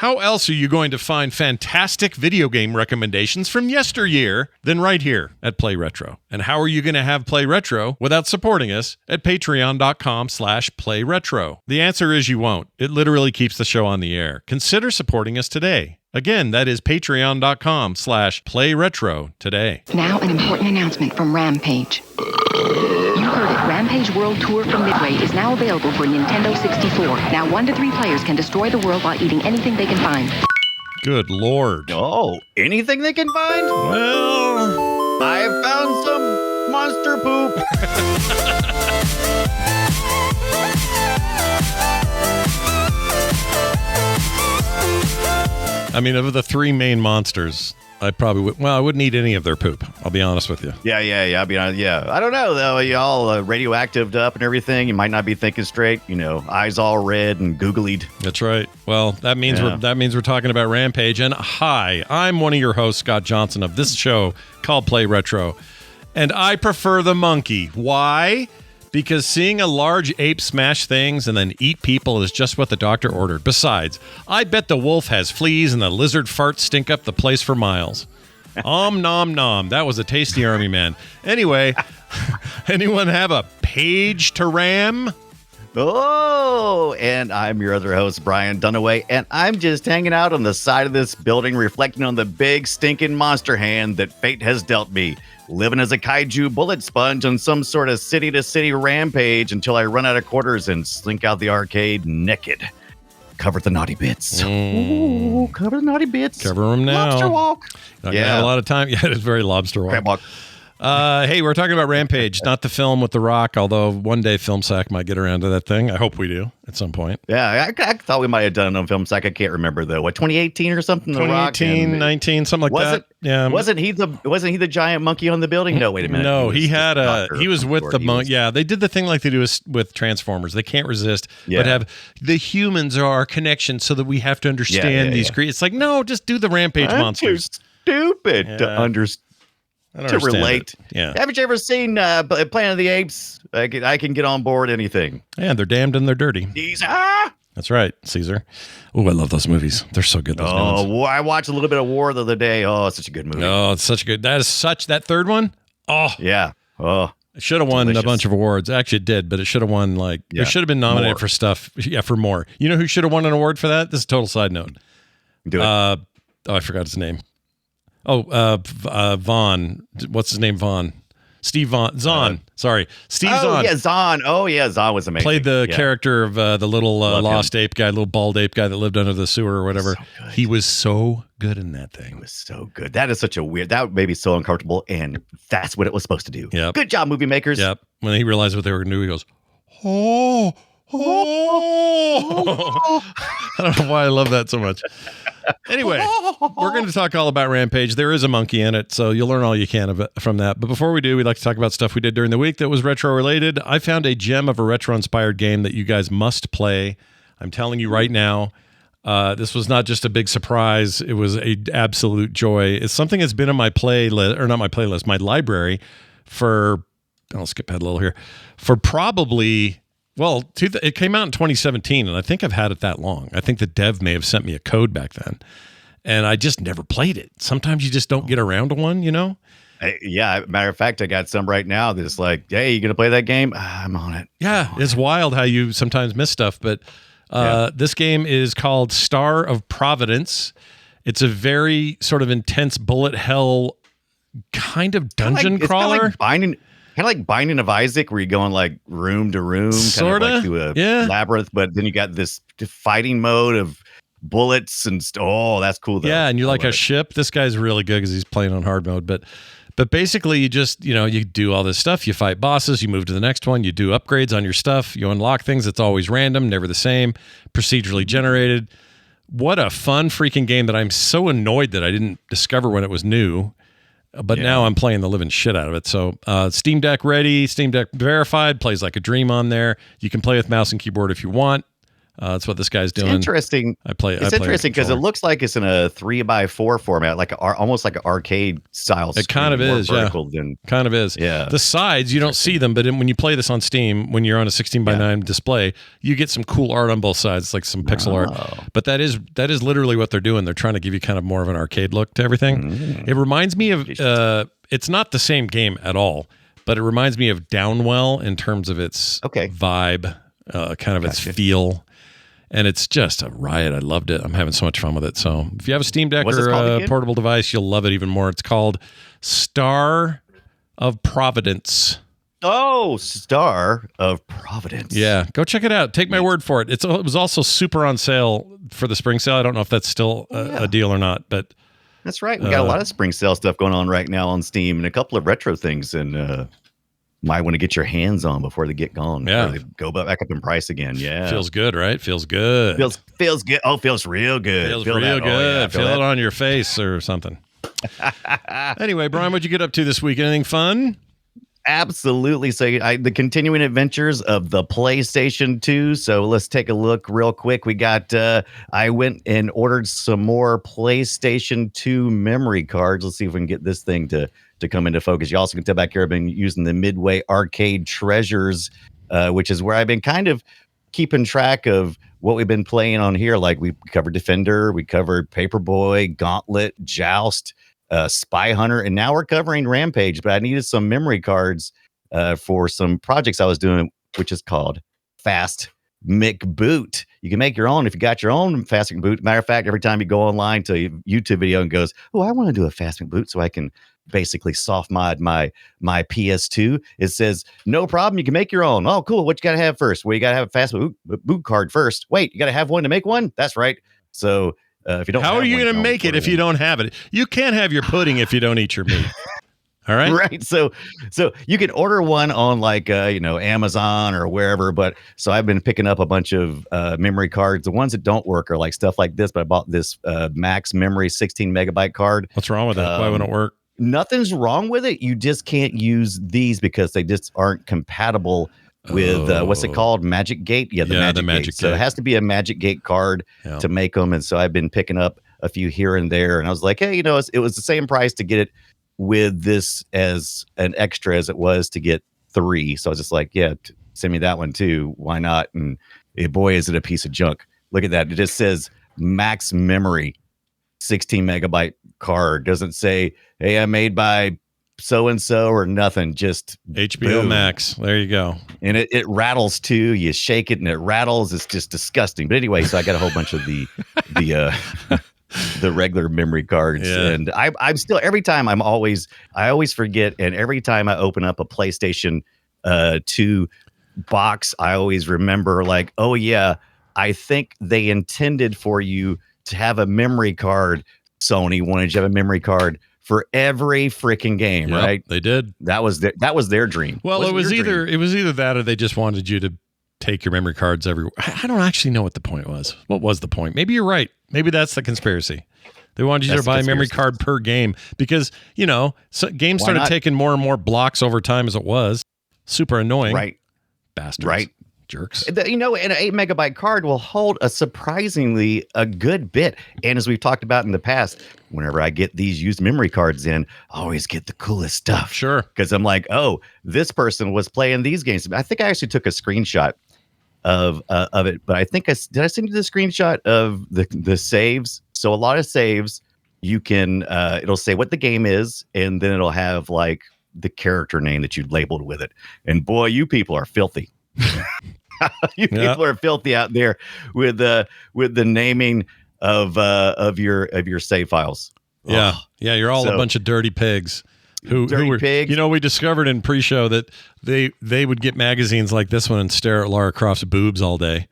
How else are you going to find fantastic video game recommendations from yesteryear than right here at Play Retro? And how are you going to have Play Retro without supporting us at patreon.com/playretro? The answer is you won't. It literally keeps the show on the air. Consider supporting us today. Again, that is patreon.com/playretro today. Now an important announcement from Rampage. You heard it. Rampage World Tour from Midway is now available for Nintendo 64. Now 1 to 3 players can destroy the world while eating anything they can find. Good Lord. Oh, anything they can find? Well, I have found some monster poop. I mean, of the 3 main monsters, I probably would. Well, I wouldn't eat any of their poop. I'll be honest with you. Yeah. I mean, I don't know though. You all radioactive up and everything. You might not be thinking straight. You know, eyes all red and googlied. That's right. Well, that means we're talking about Rampage. And hi, I'm one of your hosts, Scott Johnson, of this show called Play Retro, and I prefer the monkey. Why? Because seeing a large ape smash things and then eat people is just what the doctor ordered. Besides, I bet the wolf has fleas and the lizard farts stink up the place for miles. Nom nom. That was a tasty army man. Anyway, anyone have a page to ram? Oh, and I'm your other host, Brian Dunaway, and I'm just hanging out on the side of this building, reflecting on the big stinking monster hand that fate has dealt me. Living as a kaiju bullet sponge on some sort of city-to-city rampage until I run out of quarters and slink out the arcade naked. Cover the naughty bits. Ooh, cover the naughty bits. Cover them now. Lobster walk. Not gonna have a lot of time. Yeah, it's very lobster walk. Crab walk. Hey, we're talking about Rampage, not the film with The Rock, although one day Film Sack might get around to that thing. I hope we do at some point. Yeah, I thought we might have done it on Film Sack. I can't remember though. What, 2018 or something? 2018, 19, something like that. Yeah. Wasn't he the giant monkey on the building? No, wait a minute. No, he was with the monkey. Yeah, they did the thing like they do with Transformers. They can't resist, but have the humans are our connection so that we have to understand these creatures. It's like, no, just do the Rampage monsters. Too stupid to understand. To relate. Yeah. Haven't you ever seen Planet of the Apes? I can get on board anything. Yeah, they're damned and they're dirty. Caesar. That's right, Caesar. Oh, I love those movies. They're so good. Those movies. Well, I watched a little bit of War the other day. Oh, it's such a good movie. Oh, it's such a good. That third one. Oh, yeah. Oh, it should have won a bunch of awards. Actually, it did, but it should have won it should have been nominated for stuff. Yeah, for more. You know who should have won an award for that? This is a total side note. Do it. I forgot his name. Vaughn. What's his name? Vaughn. Steve Vaughn. Zahn. Sorry. Steve Zahn. Yeah, Zahn. Oh, yeah, Zahn was amazing. Played the character of the little lost ape guy, little bald ape guy that lived under the sewer or whatever. So he was so good in that thing. It was so good. That is such a weird, that made me so uncomfortable, and that's what it was supposed to do. Yep. Good job, movie makers. Yep. When he realized what they were going to do, he goes, oh. I don't know why I love that so much. Anyway, we're going to talk all about Rampage. There is a monkey in it, so you'll learn all you can from that. But before we do, we'd like to talk about stuff we did during the week that was retro-related. I found a gem of a retro-inspired game that you guys must play. I'm telling you right now, this was not just a big surprise. It was an absolute joy. It's something that's been in my playlist, or not my playlist, my library for, I'll skip ahead a little here, for probably... Well, it came out in 2017, and I think I've had it that long. I think the dev may have sent me a code back then, and I just never played it. Sometimes you just don't get around to one, you know? Yeah, matter of fact, I got some right now that's like, hey, you going to play that game? I'm on it. Yeah, it's wild how you sometimes miss stuff, but this game is called Star of Providence. It's a very sort of intense bullet hell kind of dungeon crawler. It's kind of like Binding of Isaac, where you're going like room to room, sort of like through a labyrinth, but then you got this fighting mode of bullets and oh, that's cool though. Yeah, and you're like a ship. This guy's really good because he's playing on hard mode, but basically you just, you do all this stuff. You fight bosses, you move to the next one, you do upgrades on your stuff, you unlock things. It's always random, never the same, procedurally generated. What a fun freaking game that I'm so annoyed that I didn't discover when it was new. But now I'm playing the living shit out of it. So Steam Deck ready, Steam Deck verified, plays like a dream on there. You can play with mouse and keyboard if you want. That's what this guy's doing. Interesting. It's interesting because it controller. looks like it's in a 3x4 format, like almost like an arcade style. It kind of is, yeah. Kind of is. Yeah. The sides, you don't see them, but when you play this on Steam, when you're on a 16:9 display, you get some cool art on both sides, like some pixel art. But that is literally what they're doing. They're trying to give you kind of more of an arcade look to everything. It reminds me of. It's not the same game at all, but it reminds me of Downwell in terms of its vibe, kind of its feel. And it's just a riot. I loved it. I'm having so much fun with it. So if you have a Steam Deck or a portable device, you'll love it even more. It's called Star of Providence. Oh, Star of Providence. Yeah, go check it out. Take my word for it. It was also super on sale for the spring sale. I don't know if that's still a deal or not, but that's right. We got a lot of spring sale stuff going on right now on Steam and a couple of retro things, and might want to get your hands on before they get gone. Yeah, they go back up in price again. Yeah, feels good, right? Feels good. Feels good. Oh, feels real good. Feels real good. Oh, yeah, feel it on your face or something. Anyway, Brian, what'd you get up to this week? Anything fun? Absolutely. So the continuing adventures of the PlayStation 2. So let's take a look real quick. We got, I went and ordered some more PlayStation 2 memory cards. Let's see if we can get this thing to come into focus. You also can tell back here, I've been using the Midway Arcade Treasures, which is where I've been kind of keeping track of what we've been playing on here. Like we covered Defender, we covered Paperboy, Gauntlet, Joust, Spy Hunter, and now we're covering Rampage. But I needed some memory cards for some projects I was doing, which is called Fast McBoot. You can make your own if you got your own Fast McBoot. Matter of fact, every time you go online to a YouTube video and goes, "Oh, I want to do a Fast McBoot so I can basically soft mod my PS2," it says, "No problem, you can make your own." Oh, cool. What you got to have first? Well, you got to have a Fast boot card first. Wait, you got to have one to make one? That's right. So if you don't, how are you going to make it if you don't have it? You can't have your pudding if you don't eat your meat. All right. Right. So you can order one on like, Amazon or wherever. But so I've been picking up a bunch of memory cards. The ones that don't work are like stuff like this. But I bought this max memory 16 megabyte card. What's wrong with it? Why wouldn't it work? Nothing's wrong with it. You just can't use these because they just aren't compatible with what's it called? Magic Gate? Yeah, the Magic Gate. So it has to be a Magic Gate card to make them. And so I've been picking up a few here and there. And I was like, hey, it was the same price to get it with this as an extra as it was to get 3. So I was just like, yeah, send me that one too. Why not? And boy, is it a piece of junk. Look at that. It just says max memory 16 megabyte card. Doesn't say, hey, I'm made by so-and-so or nothing. Just HBO boom. Max. There you go. And it rattles too. You shake it and it rattles. It's just disgusting. But anyway, so I got a whole bunch of the the regular memory cards. Yeah. And I'm still, every time I always forget. And every time I open up a PlayStation 2 box, I always remember like, oh yeah, I think they intended for you to have a memory card. Sony wanted you to have a memory card for every freaking game, right? They did. That was their dream. Well, it was either that or they just wanted you to take your memory cards everywhere. I don't actually know what the point was. What was the point? Maybe you're right. Maybe that's the conspiracy. They wanted you to buy a memory card per game because, games started taking more and more blocks over time as it was. Super annoying. Right. Bastards. Right. Jerks. An 8 megabyte card will hold a good bit. And as we've talked about in the past, whenever I get these used memory cards in, I always get the coolest stuff. Sure. Because I'm like, oh, this person was playing these games. I think I actually took a screenshot of it, but I think did I send you the screenshot of the saves? So a lot of saves, you can it'll say what the game is, and then it'll have like the character name that you labeled with it. And boy, you people are filthy. People are filthy out there with the naming of your save files. Yeah. Oh. Yeah, you're all a bunch of dirty pigs. Who were pigs. We discovered in pre-show that they would get magazines like this one and stare at Lara Croft's boobs all day.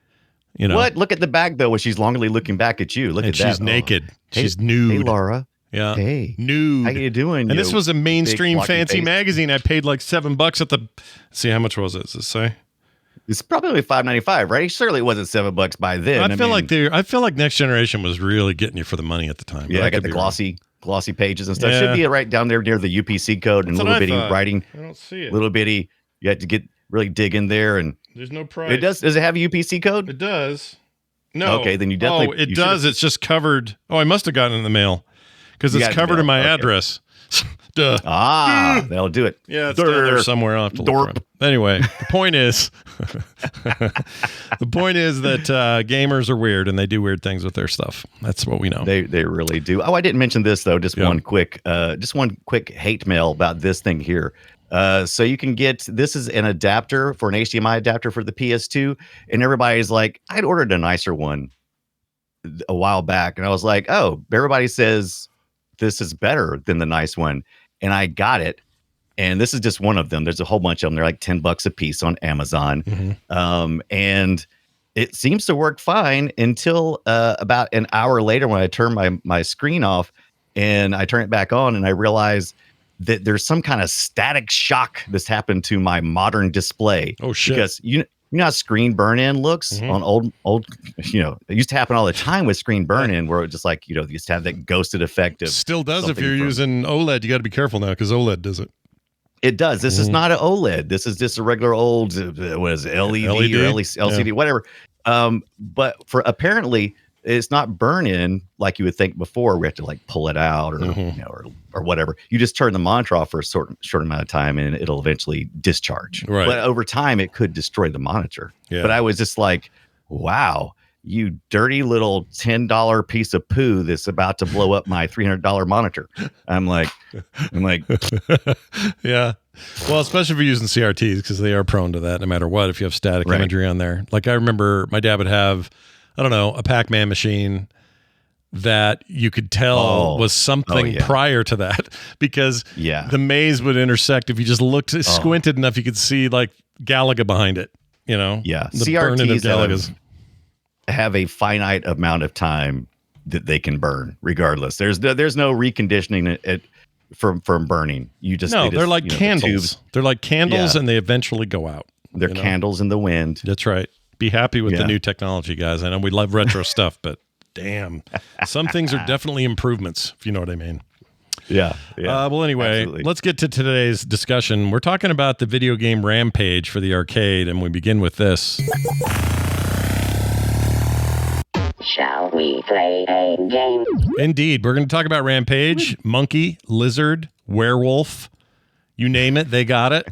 What? Look at the back though, where she's longingly looking back at you. Look at that. She's naked. She's nude. Hey, Laura. Yeah. Hey. Nude. How you doing? And this was a mainstream fancy magazine. I paid like $7 at the. See, how much was it? Does it say? It's probably $5.95, right? Surely it wasn't $7 by then. I feel like Next Generation was really getting you for the money at the time. Yeah, I got the glossy pages and stuff. Yeah. Should be right down there near the UPC code and little bitty writing. I don't see it. Little bitty. You have to really dig in there and there's no price. It does. Does it have a UPC code? It does. No. Okay, then you definitely. Oh, it does. It's just covered. Oh, I must have gotten it in the mail because it's covered in my address. Duh. That'll do it. Yeah, it's down there somewhere. I'll have to look for it. Anyway, the point is, that gamers are weird and they do weird things with their stuff. That's what we know. They really do. Oh, I didn't mention this though. Just one quick hate mail about this thing here. So you can get, this is an adapter for an HDMI adapter for the PS2, and everybody's like, I'd ordered a nicer one a while back, and I was like, oh, everybody says this is better than the nice one, and I got it. And this is just one of them. There's a whole bunch of them. They're like $10 a piece on Amazon. Mm-hmm. And it seems to work fine until about an hour later when I turn my screen off and I turn it back on and I realize that there's some kind of static shock that's happened to my modern display. Oh, shit. Because you know how screen burn-in looks on old, it used to happen all the time with screen burn-in where it just like, you used to have that ghosted effect of. Still does if you're using OLED. You got to be careful now because OLED does it. It does. This is not an OLED. This is just a regular old, what is it, LED or LCD, whatever. But for apparently, it's not burn-in like you would think before. We have to like pull it out or whatever. You just turn the monitor off for a short amount of time and it'll eventually discharge. Right. But over time, it could destroy the monitor. Yeah. But I was just like, wow, you dirty little $10 piece of poo that's about to blow up my $300 monitor. I'm like, yeah. Well, especially if you're using CRTs because they are prone to that no matter what. If you have static imagery on there, like I remember my dad would have, I don't know, a Pac-Man machine that you could tell was something prior to that because the maze would intersect. If you just looked, squinted enough, you could see like Galaga behind it. Yeah, the CRTs have a finite amount of time that they can burn regardless. There's no reconditioning it from burning. They're like candles. They're like candles and they eventually go out. They're candles in the wind. That's right. Be happy with the new technology, guys. I know we love retro stuff, but damn, some things are definitely improvements, if you know what I mean. Yeah. Well, anyway, let's get to today's discussion. We're talking about the video game Rampage for the arcade, and we begin with this. Shall we play a game? Indeed. We're going to talk about Rampage, monkey, lizard, werewolf. You name it, they got it.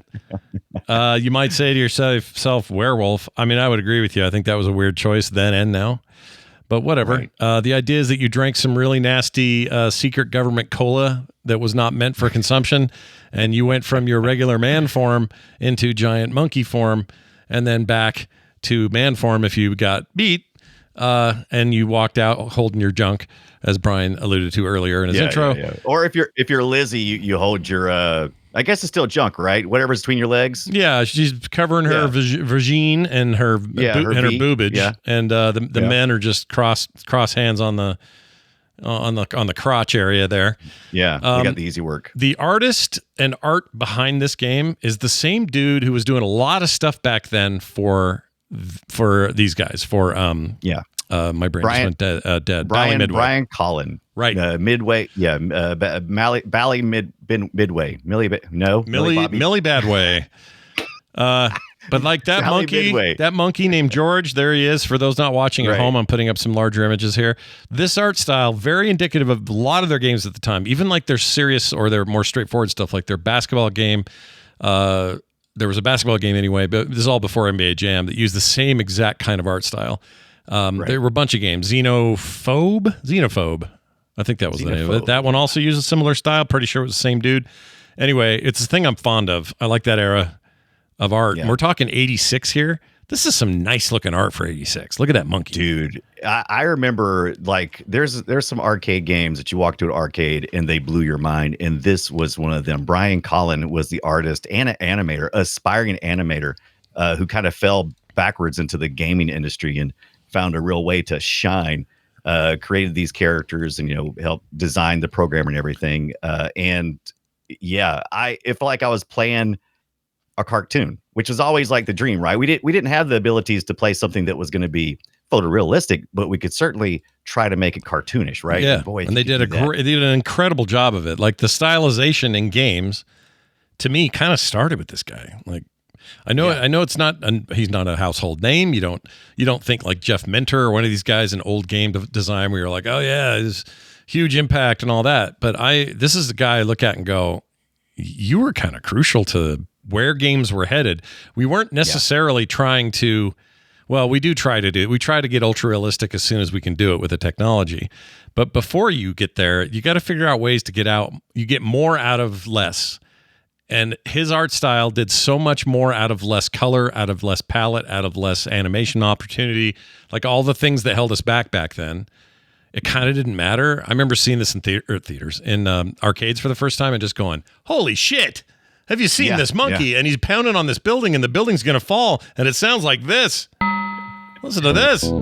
You might say to yourself, werewolf. I mean, I would agree with you. I think that was a weird choice then and now. But whatever. Right. The idea is that you drank some really nasty secret government cola that was not meant for consumption, and you went from your regular man form into giant monkey form, and then back to man form if you got beat. And you walked out holding your junk, as Brian alluded to earlier in his intro. Yeah. Or if you're Lizzie, you hold your I guess it's still junk, right? Whatever's between your legs. Yeah, she's covering her vagine and her boobage. Yeah. And the men are just cross hands on the crotch area there. Yeah, they got the easy work. The artist and art behind this game is the same dude who was doing a lot of stuff back then for these guys. My brain just went dead. Bally Midway. Brian Collin. Right. Midway. Yeah. Bally Midway. Millie Badway. But like that monkey named George, there he is. For those not watching at home, I'm putting up some larger images here. This art style, very indicative of a lot of their games at the time, even like their serious or their more straightforward stuff, like their basketball game. There was a basketball game anyway, but this is all before NBA Jam that used the same exact kind of art style. There were a bunch of games. Xenophobe. I think that was the name of it. That one also used a similar style. Pretty sure it was the same dude. Anyway, it's a thing I'm fond of. I like that era of art. Yeah. And we're talking 86 here. This is some nice looking art for 86. Look at that monkey. Dude, I remember like there's some arcade games that you walk to an arcade and they blew your mind. And this was one of them. Brian Collin was the artist and an animator, aspiring animator, who kind of fell backwards into the gaming industry and found a real way to shine. Created these characters and helped design the program and everything. I felt like I was playing a cartoon, which was always like the dream, right? We didn't have the abilities to play something that was going to be photorealistic, but we could certainly try to make it cartoonish, right? Yeah, and they did an incredible job of it. Like the stylization in games, to me, kind of started with this guy. Like I know it's not. He's not a household name. You don't think like Jeff Minter or one of these guys in old game design where you're like, oh yeah, his huge impact and all that. But this is the guy I look at and go, you were kind of crucial to where games were headed. We weren't necessarily trying to. Well, we try to get ultra realistic as soon as we can do it with the technology. But before you get there, you got to figure out ways to you get more out of less. And his art style did so much more out of less color, out of less palette, out of less animation opportunity, like all the things that held us back then. It kind of didn't matter. I remember seeing this in theaters, in arcades for the first time and just going, holy shit, have you seen this monkey? Yeah. And he's pounding on this building and the building's going to fall. And it sounds like this. Listen to this. And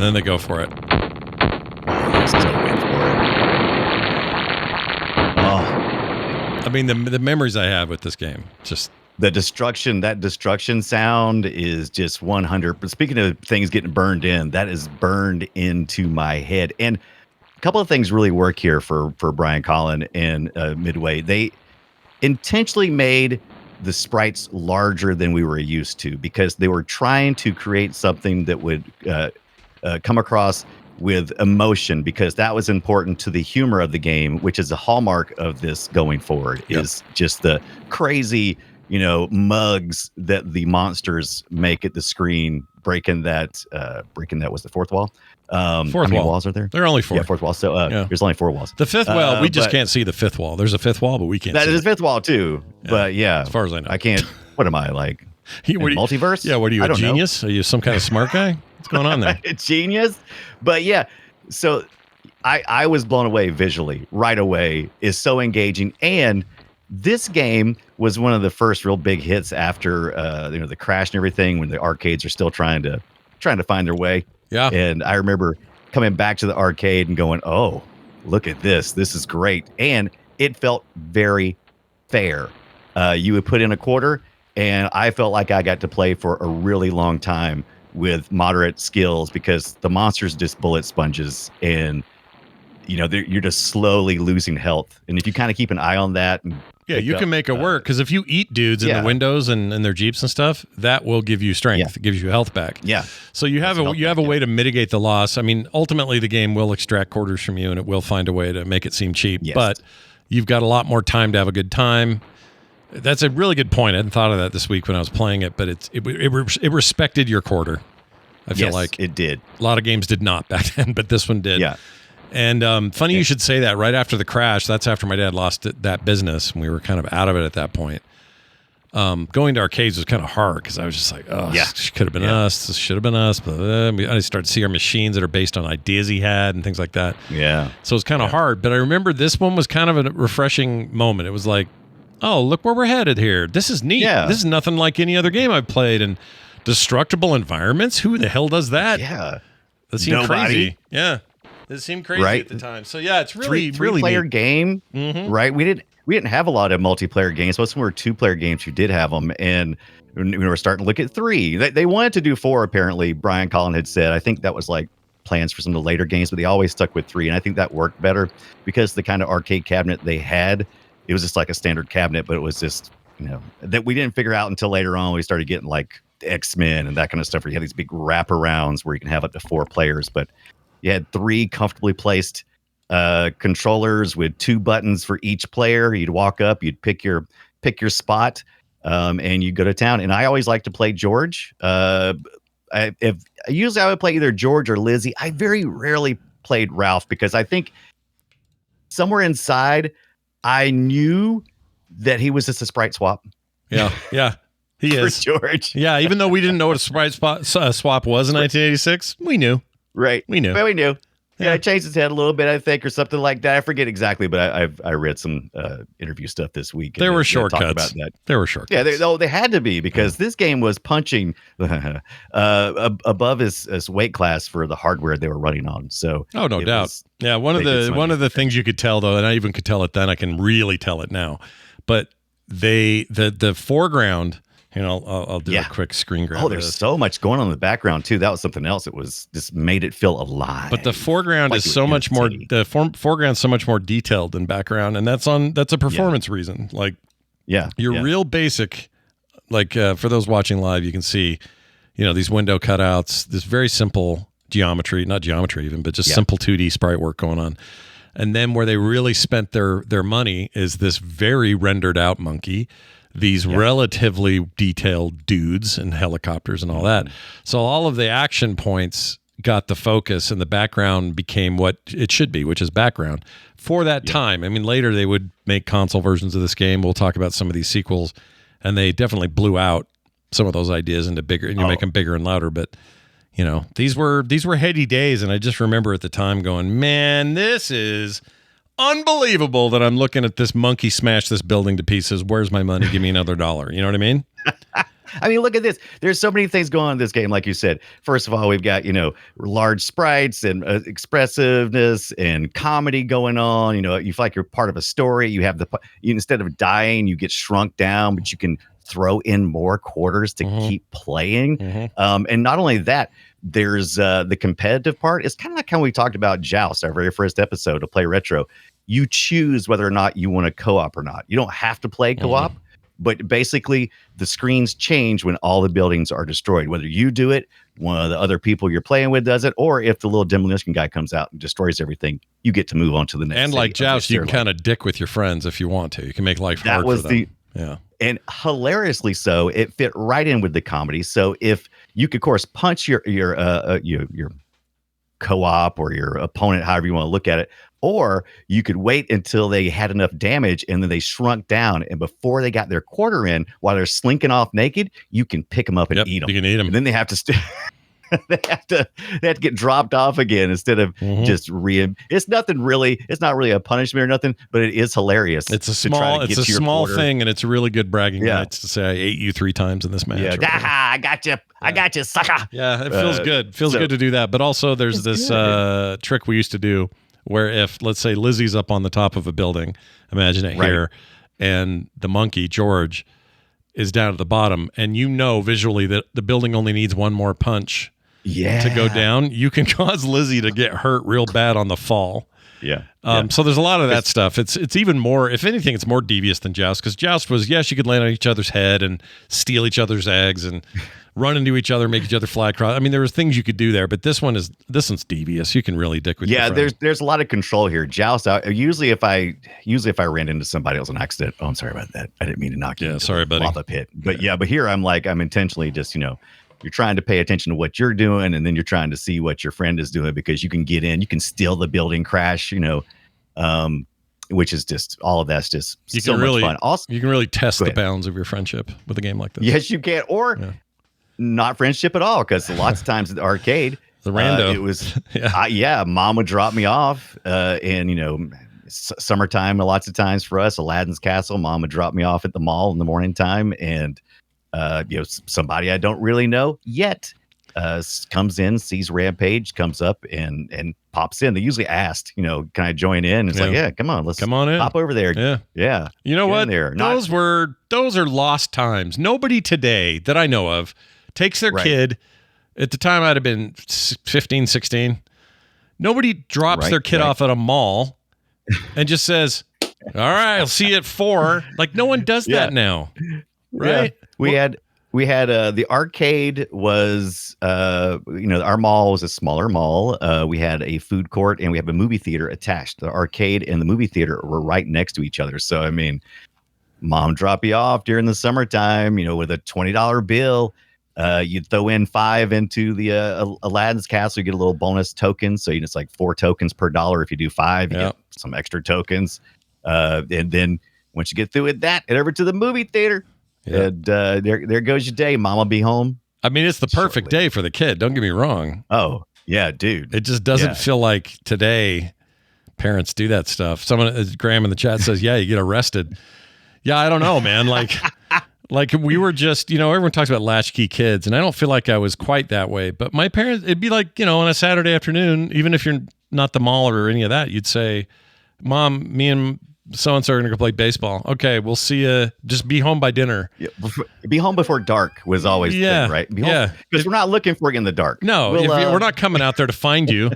then they go for it. I mean, the memories I have with this game, just that destruction sound is just 100. But speaking of things getting burned in, that is burned into my head. And a couple of things really work here for Brian Collin and Midway. They intentionally made the sprites larger than we were used to because they were trying to create something that would come across with emotion, because that was important to the humor of the game, which is a hallmark of this going forward. Is just the crazy, mugs that the monsters make at the screen, breaking that was the fourth wall. How many walls are there? There are only 4. Yeah, fourth wall. So there's only 4 walls. The fifth wall, we just can't see the fifth wall. There's a fifth wall, but we can't see that. That is a fifth wall too. Yeah. But as far as I know, I can't. What am I like? Multiverse? Yeah. What are you, a genius? Are you some kind of smart guy? What's going on there? A genius? But yeah. So I was blown away visually right away. Is so engaging. And this game was one of the first real big hits after the crash and everything, when the arcades are still trying to find their way. Yeah. And I remember coming back to the arcade and going, oh, look at this. This is great. And it felt very fair. You would put in a quarter, and I felt like I got to play for a really long time with moderate skills, because the monsters just bullet sponges, and you're just slowly losing health. And if you kind of keep an eye on that, you can make it work, because if you eat dudes in the windows and their jeeps and stuff, that will give you strength. It gives you health back. Yeah. So you have a way to mitigate the loss. I mean, ultimately the game will extract quarters from you, and it will find a way to make it seem cheap. Yes. But you've got a lot more time to have a good time. That's a really good point. I hadn't thought of that this week when I was playing it, but it respected your quarter. I feel like it did. A lot of games did not back then, but this one did. Yeah. And funny you should say that. Right after the crash, that's after my dad lost that business, and we were kind of out of it at that point. Going to arcades was kind of hard, because I was just like, oh, this could have been us. This should have been us. But I started to see our machines that are based on ideas he had and things like that. Yeah. So it was kind of hard. But I remember this one was kind of a refreshing moment. It was like, oh, look where we're headed here. This is neat. Yeah. This is nothing like any other game I've played. And destructible environments? Who the hell does that? Yeah. That seemed crazy. Yeah. It seemed crazy at the time. So yeah, it's really three-player neat game, right? We didn't have a lot of multiplayer games. Most of them were 2-player games. You did have them, and we were starting to look at 3. They wanted to do 4. Apparently, Brian Collin had said. I think that was like plans for some of the later games, but they always stuck with 3, and I think that worked better, because the kind of arcade cabinet they had, it was just like a standard cabinet, but it was just that we didn't figure out until later on. We started getting like X-Men and that kind of stuff, where you have these big wraparounds where you can have up to 4 players, but you had 3 comfortably placed controllers with 2 buttons for each player. You'd walk up, you'd pick your spot, and you go to town. And I always like to play George. Usually I would play either George or Lizzie. I very rarely played Ralph, because I think somewhere inside I knew that he was just a sprite swap. Yeah, he is George. Yeah, even though we didn't know what a sprite swap was in 1986, we knew. Right. We knew. Well, we knew. Yeah, I changed his head a little bit, I think, or something like that. I forget exactly, but I read some interview stuff this week. There were shortcuts. About that. There were shortcuts. Yeah, they had to be, because this game was punching above his weight class for the hardware they were running on. So no doubt. Yeah, one of the things you could tell, though, and I even could tell it then, I can really tell it now. But the foreground I'll do a quick screen grab. Oh, there's so much going on in the background too. That was something else. It was just made it feel alive. But the foreground is so much more. The foreground's so much more detailed than background, and that's a performance reason. Like, you're real basic. Like for those watching live, you can see, these window cutouts. This very simple geometry, not geometry even, but just simple 2D sprite work going on. And then where they really spent their money is this very rendered out monkey. These relatively detailed dudes and helicopters and all that. So all of the action points got the focus, and the background became what it should be, which is background for that time. I mean, later they would make console versions of this game. We'll talk about some of these sequels, and they definitely blew out some of those ideas into bigger, and you make them bigger and louder. But these were heady days, and I just remember at the time going, man, this is unbelievable that I'm looking at this monkey smash this building to pieces. Where's my money? Give me another $1. You know what I mean? I mean, look at this. There's so many things going on in this game. Like you said, first of all, we've got, large sprites and expressiveness and comedy going on. You feel like you're part of a story. You have instead of dying, you get shrunk down, but you can throw in more quarters to keep playing. And not only that, there's the competitive part. It's kind of like how we talked about Joust, our very first episode of Play Retro. You choose whether or not you want to co-op or not. You don't have to play co-op, but basically the screens change when all the buildings are destroyed. Whether you do it, one of the other people you're playing with does it, or if the little demolition guy comes out and destroys everything, you get to move on to the next. And like Joust, you can kind of dick with your friends if you want to. You can make life hard for them. And hilariously so, it fit right in with the comedy. So if you could, of course, punch your co-op or your opponent, however you want to look at it, or you could wait until they had enough damage and then they shrunk down, and before they got their quarter in, while they're slinking off naked, you can pick them up and eat them. You can eat them. And then they have to they have to get dropped off again instead of just it's nothing really. It's not really a punishment or nothing, but it is hilarious. It's a small thing, and it's a really good bragging rights to say I ate you 3 times in this match. I got you. I got you, sucker. Yeah, it feels good. Feels good to do that. But also, there's this trick we used to do where if, let's say, Lizzie's up on the top of a building, imagine it here, and the monkey George is down at the bottom, and visually that the building only needs one more punch. To go down, you can cause Lizzie to get hurt real bad on the fall. So there's a lot of that stuff. It's even more, if anything, it's more devious than Joust, because Joust was, you could land on each other's head and steal each other's eggs and run into each other, make each other fly across. I mean, there was things you could do there, but this one's devious. You can really dick with your friend. There's a lot of control here. Joust, usually if I ran into somebody else on accident, I'm sorry about that. I didn't mean to knock you. Sorry, buddy. Lava pit. But but here I'm intentionally just, you're trying to pay attention to what you're doing, and then you're trying to see what your friend is doing, because you can get in, you can steal the building crash, which is just, all of that's just so much fun. Also, you can really test the bounds of your friendship with a game like this. Yes, you can. Or not friendship at all, because lots of times at the arcade, the rando, it was, mom would drop me off, and, summertime, lots of times for us, Aladdin's Castle, mom would drop me off at the mall in the morning time, and somebody I don't really know yet comes in, sees Rampage, comes up and pops in. They usually asked, can I join in? It's like, come on, let's come on in, pop over there. Yeah. You know what? Those are lost times. Nobody today that I know of takes their kid. At the time I'd have been 15, 16. Nobody drops their kid off at a mall and just says, all right, I'll see you at 4. Like, no one does that now. Right. Yeah. We had the arcade was, our mall was a smaller mall. We had a food court and we have a movie theater attached. The arcade and the movie theater were right next to each other. So, I mean, mom drop you off during the summertime, with a $20 bill. You'd throw in 5 into the Aladdin's Castle, you get a little bonus token. So it's like 4 tokens per dollar. If you do 5, you get some extra tokens. And then once you get through with that, head over to the movie theater. And there goes your day. Mom will be home. I mean, it's the perfect day for the kid. Don't get me wrong. Oh, yeah, dude. It just doesn't feel like today parents do that stuff. Someone, Graham in the chat says, you get arrested. Yeah, I don't know, man. Like we were just, everyone talks about latchkey kids, and I don't feel like I was quite that way. But my parents, it'd be like, on a Saturday afternoon, even if you're not the mall or any of that, you'd say, Mom, me and so-and-so are going to go play baseball. Okay, we'll see you. Just be home by dinner. Yeah, be home before dark was always the thing, right? Because we're not looking for you in the dark. No, we're not coming out there to find you.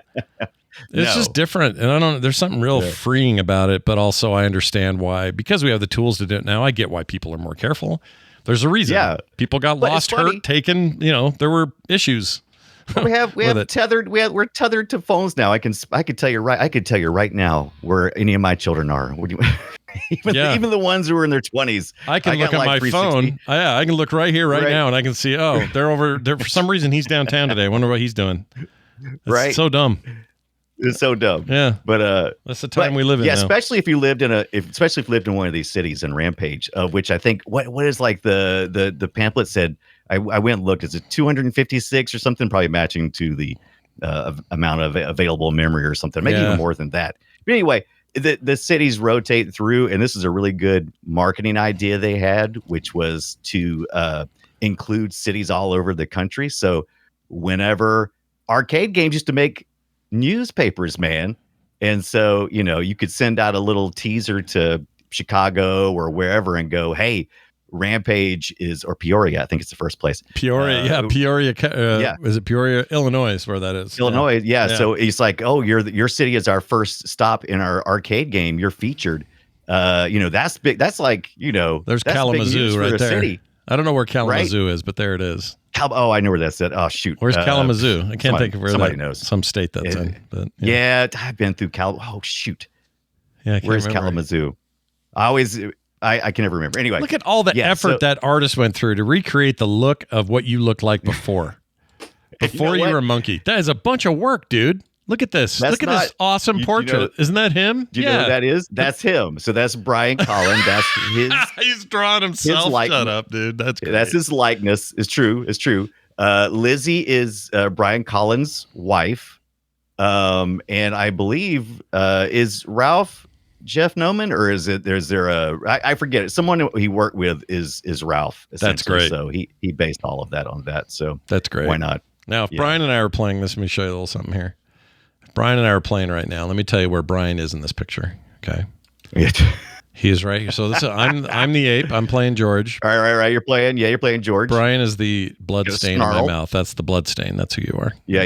It's just different. And there's something real freeing about it, but also I understand why, because we have the tools to do it now, I get why people are more careful. There's a reason. Yeah. People got lost, hurt, taken, there were issues. We're tethered to phones now. I could tell you right now where any of my children are. Even the ones who are in their 20s. I can look at my phone. I can look right here, right now, and I can see, they're over there. For some reason, he's downtown today. I wonder what he's doing. It's so dumb. It's so dumb. Yeah. But that's the time we live in. Yeah, now. Especially if you lived in one of these cities in Rampage, of which I think what is like the pamphlet said. I went and looked. Is it 256 or something? Probably matching to the amount of available memory or something. Maybe even more than that. But anyway, the cities rotate through, and this is a really good marketing idea they had, which was to include cities all over the country. So whenever arcade games used to make newspapers, man, and so you could send out a little teaser to Chicago or wherever and go, hey, Rampage or Peoria, I think it's the first place. Peoria. Is it Peoria, Illinois is where that is. Illinois, yeah. So it's like, your city is our first stop in our arcade game. You're featured. That's big. That's like, there's Kalamazoo right there. City. I don't know where Kalamazoo is, but there it is. I know where that's at. Oh, shoot. Where's Kalamazoo? I can't think of where somebody knows. Some state that's in. But, I've been through Oh, shoot. Yeah, where's Kalamazoo? I can never remember. Anyway, look at all the effort that artist went through to recreate the look of what you looked like before. Before you were a monkey. That is a bunch of work, dude. Look at this. Look at this awesome portrait. Isn't that him? Do you know who that is? That's him. So that's Brian Collin. That's his. He's drawn himself. Shut up, dude. That's great. That's his likeness. It's true. Lizzie is Brian Collins' wife. And I believe is Ralph Jeff Noman, or is there I forget it. Someone he worked with is Ralph. That's great. So he based all of that on that. So that's great. Why not? Now, if Brian and I are playing this, let me show you a little something here. Brian and I are playing right now. Let me tell you where Brian is in this picture. Okay. He is right here. So this is, I'm the ape. I'm playing George. Right. You're playing George. Brian is the blood stain in my mouth. That's the blood stain. That's who you are. Yeah.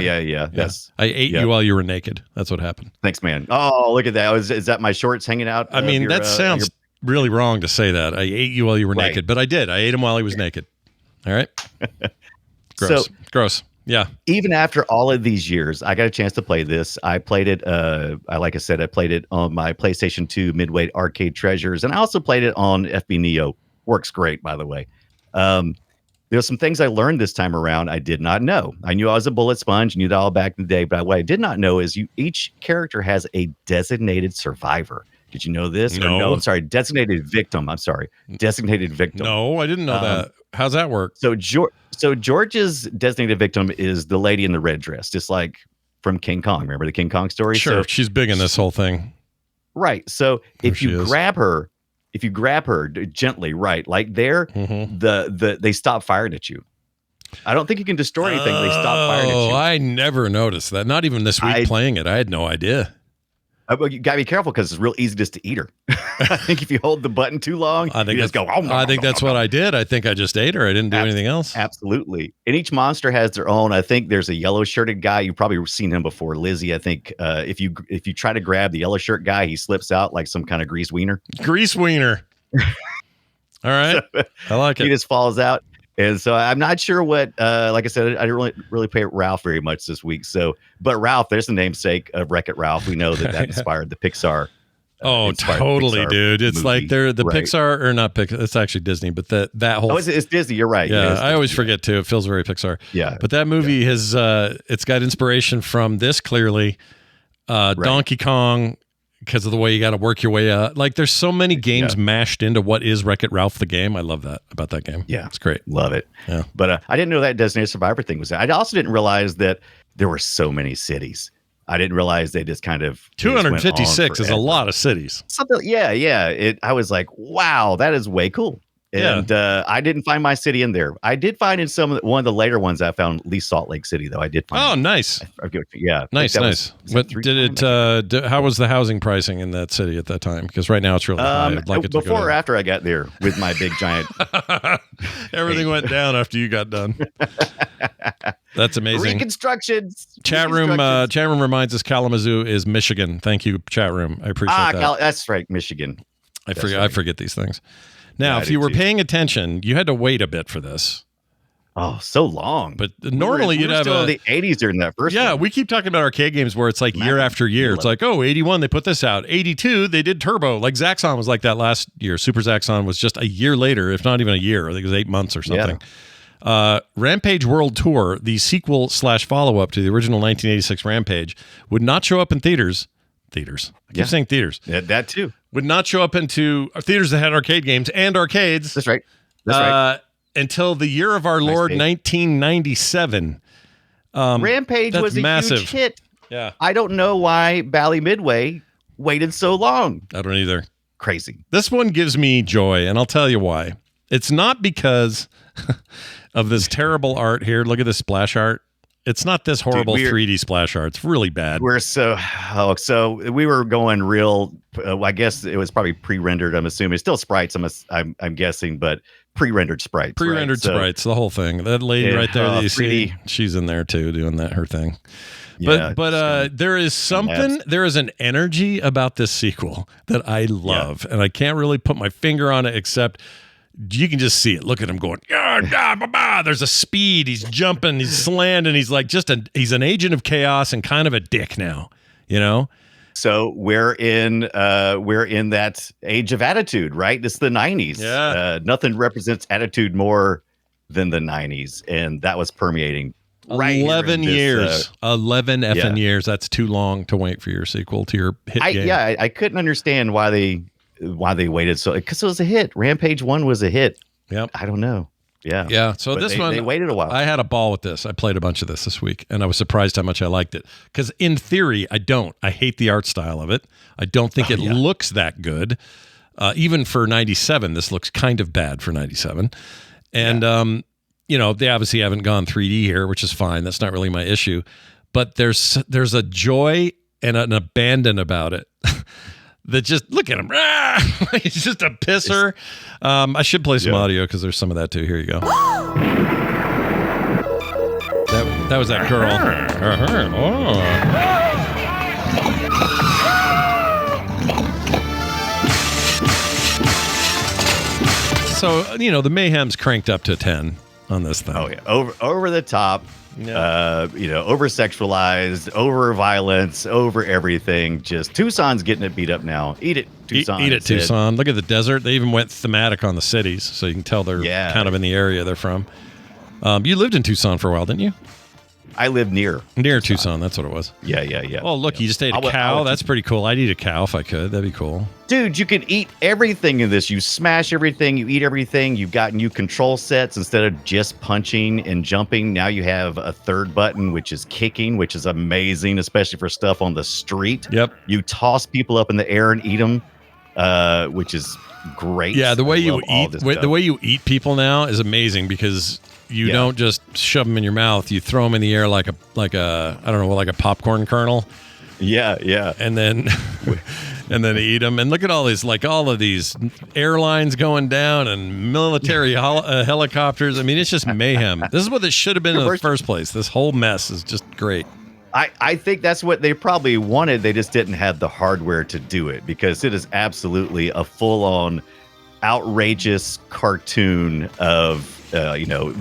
I ate you while you were naked. That's what happened. Thanks, man. Oh, look at that. Is that my shorts hanging out? I mean, that sounds really wrong to say that. I ate you while you were naked, but I did. I ate him while he was naked. All right. Gross. Yeah. Even after all of these years, I got a chance to play this. I played it. Like I said, I played it on my PlayStation 2 Midway Arcade Treasures, and I also played it on FB Neo. Works great, by the way. There's some things I learned this time around I did not know. I knew I was a bullet sponge, knew that all back in the day, but what I did not know is each character has a designated survivor. Did you know this? No. I'm sorry. Designated victim. I'm sorry. Designated victim. No, I didn't know that. How's that work? So George's designated victim is the lady in the red dress, just like from King Kong. Remember the King Kong story? Sure, she's big in this whole thing. Right. So if you grab her gently, right, like there, they stop firing at you. I don't think you can destroy anything. They stop firing at you. I never noticed that. Not even this week playing it. I had no idea. You gotta be careful because it's real easy just to eat her. I think if you hold the button too long, you just go. I think that's what I did. I think I just ate her. I didn't do anything else. Absolutely. And each monster has their own. I think there's a yellow shirted guy. You've probably seen him before, Lizzie. I think if you try to grab the yellow shirt guy, he slips out like some kind of grease wiener. Grease wiener. All right, I like it. He just falls out. And so I'm not sure what, like I said, I didn't really play Ralph very much this week. So, but Ralph, there's the namesake of Wreck-It Ralph. We know that inspired the Pixar. Totally, Pixar dude. It's movie. Like they're the Pixar, or not Pixar. It's actually Disney, but that whole. Oh, it's Disney. You're right. Yeah, I always forget too. It feels very Pixar. Yeah. But that movie has, it's got inspiration from this clearly. Donkey Kong, because of the way you got to work your way up. Like there's so many games mashed into what is Wreck-It Ralph the game. I love that about that game. Yeah. It's great. Love it. Yeah. But I didn't know that Designated Survivor thing was there. I also didn't realize that there were so many cities. I didn't realize they just kind of 256 is a lot of cities. Something, yeah. I was like, wow, that is way cool. And I didn't find my city in there. I did find in one of the later ones I found, at least Salt Lake City, though. I did find. Oh, nice. Yeah. Nice. What did it? How was the housing pricing in that city at that time? Because right now it's really high. I'd like it to before or after I got there with my big giant. Everything went down after you got done. That's amazing. Reconstructions. Chat room reminds us Kalamazoo is Michigan. Thank you, chat room. I appreciate that. That's right, Michigan. I forget these things. Now, if you were paying attention, you had to wait a bit for this. Oh, so long. But normally you'd have still in the 80s during that first one. Yeah, we keep talking about arcade games where it's like year after year. It's like, 81, they put this out. 82, they did Turbo. Like Zaxxon was like that last year. Super Zaxxon was just a year later, if not even a year. I think it was 8 months or something. Yeah. Rampage World Tour, the sequel / follow-up to the original 1986 Rampage, would not show up in theaters. I keep saying theaters. Yeah, that too. Would not show up into theaters that had arcade games and arcades. That's right. Until the year of our Lord, 1997. Rampage was a massive. Huge hit. Yeah. I don't know why Bally Midway waited so long. I don't either. Crazy. This one gives me joy, and I'll tell you why. It's not because of this terrible art here. Look at this splash art. It's not this horrible 3D splash art. It's really bad. So we were going real. I guess it was probably pre-rendered. I'm assuming it's still sprites. I'm guessing, but pre-rendered sprites. Pre-rendered sprites. The whole thing. That lady right there that you 3D. See, she's in there too, doing her thing. But there is something. There is an energy about this sequel that I love, and I can't really put my finger on it except. You can just see it. Look at him going, there's a speed. He's jumping, he's slanding. He's like he's an agent of chaos and kind of a dick now, you know? So we're in that age of attitude, right? It's the 90s. Yeah. Nothing represents attitude more than the 90s. And that was permeating 11 years. 11 effing years. That's too long to wait for your sequel to your hit game. Yeah, I couldn't understand why they waited so, because it was a hit. Rampage 1 was a hit. Yep. I don't know. Yeah. So but they waited a while. I had a ball with this. I played a bunch of this week, and I was surprised how much I liked it. Because in theory, I hate the art style of it. I don't think it looks that good. Even for 97, this looks kind of bad for 97. And they obviously haven't gone 3D here, which is fine. That's not really my issue. But there's a joy and an abandon about it. That just look at him. He's just a pisser. I should play some audio because there's some of that too. Here you go. That was that girl. So the mayhem's cranked up to 10 on this thing. Oh yeah, over the top. Over sexualized, over violence, over everything. Just Tucson's getting it beat up now. Eat it, Tucson. Eat it, Tucson. Look at the desert. They even went thematic on the cities, so you can tell they're kind of in the area they're from. You lived in Tucson for a while, didn't you? I live near Tucson. That's what it was. Yeah. Oh, look, you just ate a cow. That's pretty cool. I'd eat a cow if I could. That'd be cool. Dude, you can eat everything in this. You smash everything. You eat everything. You've got new control sets. Instead of just punching and jumping, now you have a third button, which is kicking, which is amazing, especially for stuff on the street. Yep. You toss people up in the air and eat them, which is great. Yeah, the way you eat people now is amazing because you don't just shove them in your mouth. You throw them in the air like a I don't know, like a popcorn kernel. Yeah. And then eat them. And look at all of these airlines going down and military helicopters. I mean, it's just mayhem. This is what it should have been in the first place. This whole mess is just great. I think that's what they probably wanted. They just didn't have the hardware to do it because it is absolutely a full-on outrageous cartoon of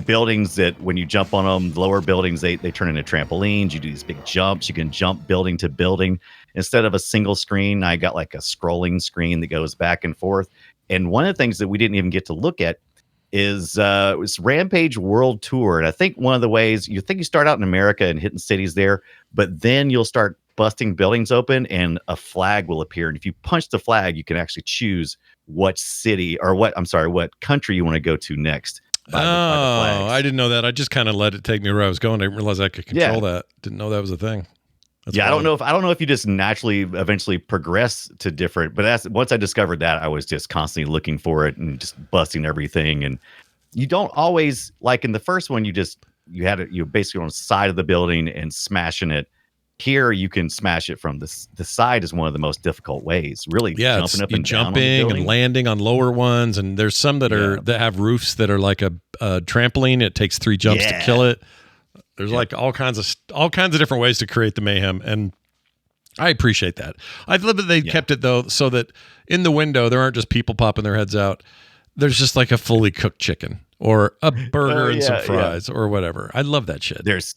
buildings that when you jump on them, lower buildings, they turn into trampolines. You do these big jumps. You can jump building to building. Instead of a single screen, I got like a scrolling screen that goes back and forth. And one of the things that we didn't even get to look at is was Rampage World Tour. And I think one of the ways you start out in America and hitting cities there, but then you'll start busting buildings open and a flag will appear. And if you punch the flag, you can actually choose what country you want to go to next. By the I didn't know that. I just kind of let it take me where I was going. I didn't realize I could control that. Didn't know that was a thing. Yeah, I don't know if you just naturally eventually progress to different, but that's once I discovered that, I was just constantly looking for it and just busting everything. And you don't always, like in the first one, you had it, you basically on the side of the building and smashing it. Here you can smash it from the side is one of the most difficult ways. Really, jumping up and down on the building and landing on lower ones, and there's some that that have roofs that are like a trampoline. It takes 3 jumps to kill it. There's like all kinds of different ways to create the mayhem, and I appreciate that. I love that they kept it though, so that in the window there aren't just people popping their heads out. There's just like a fully cooked chicken or a burger and some fries or whatever. I love that shit. There's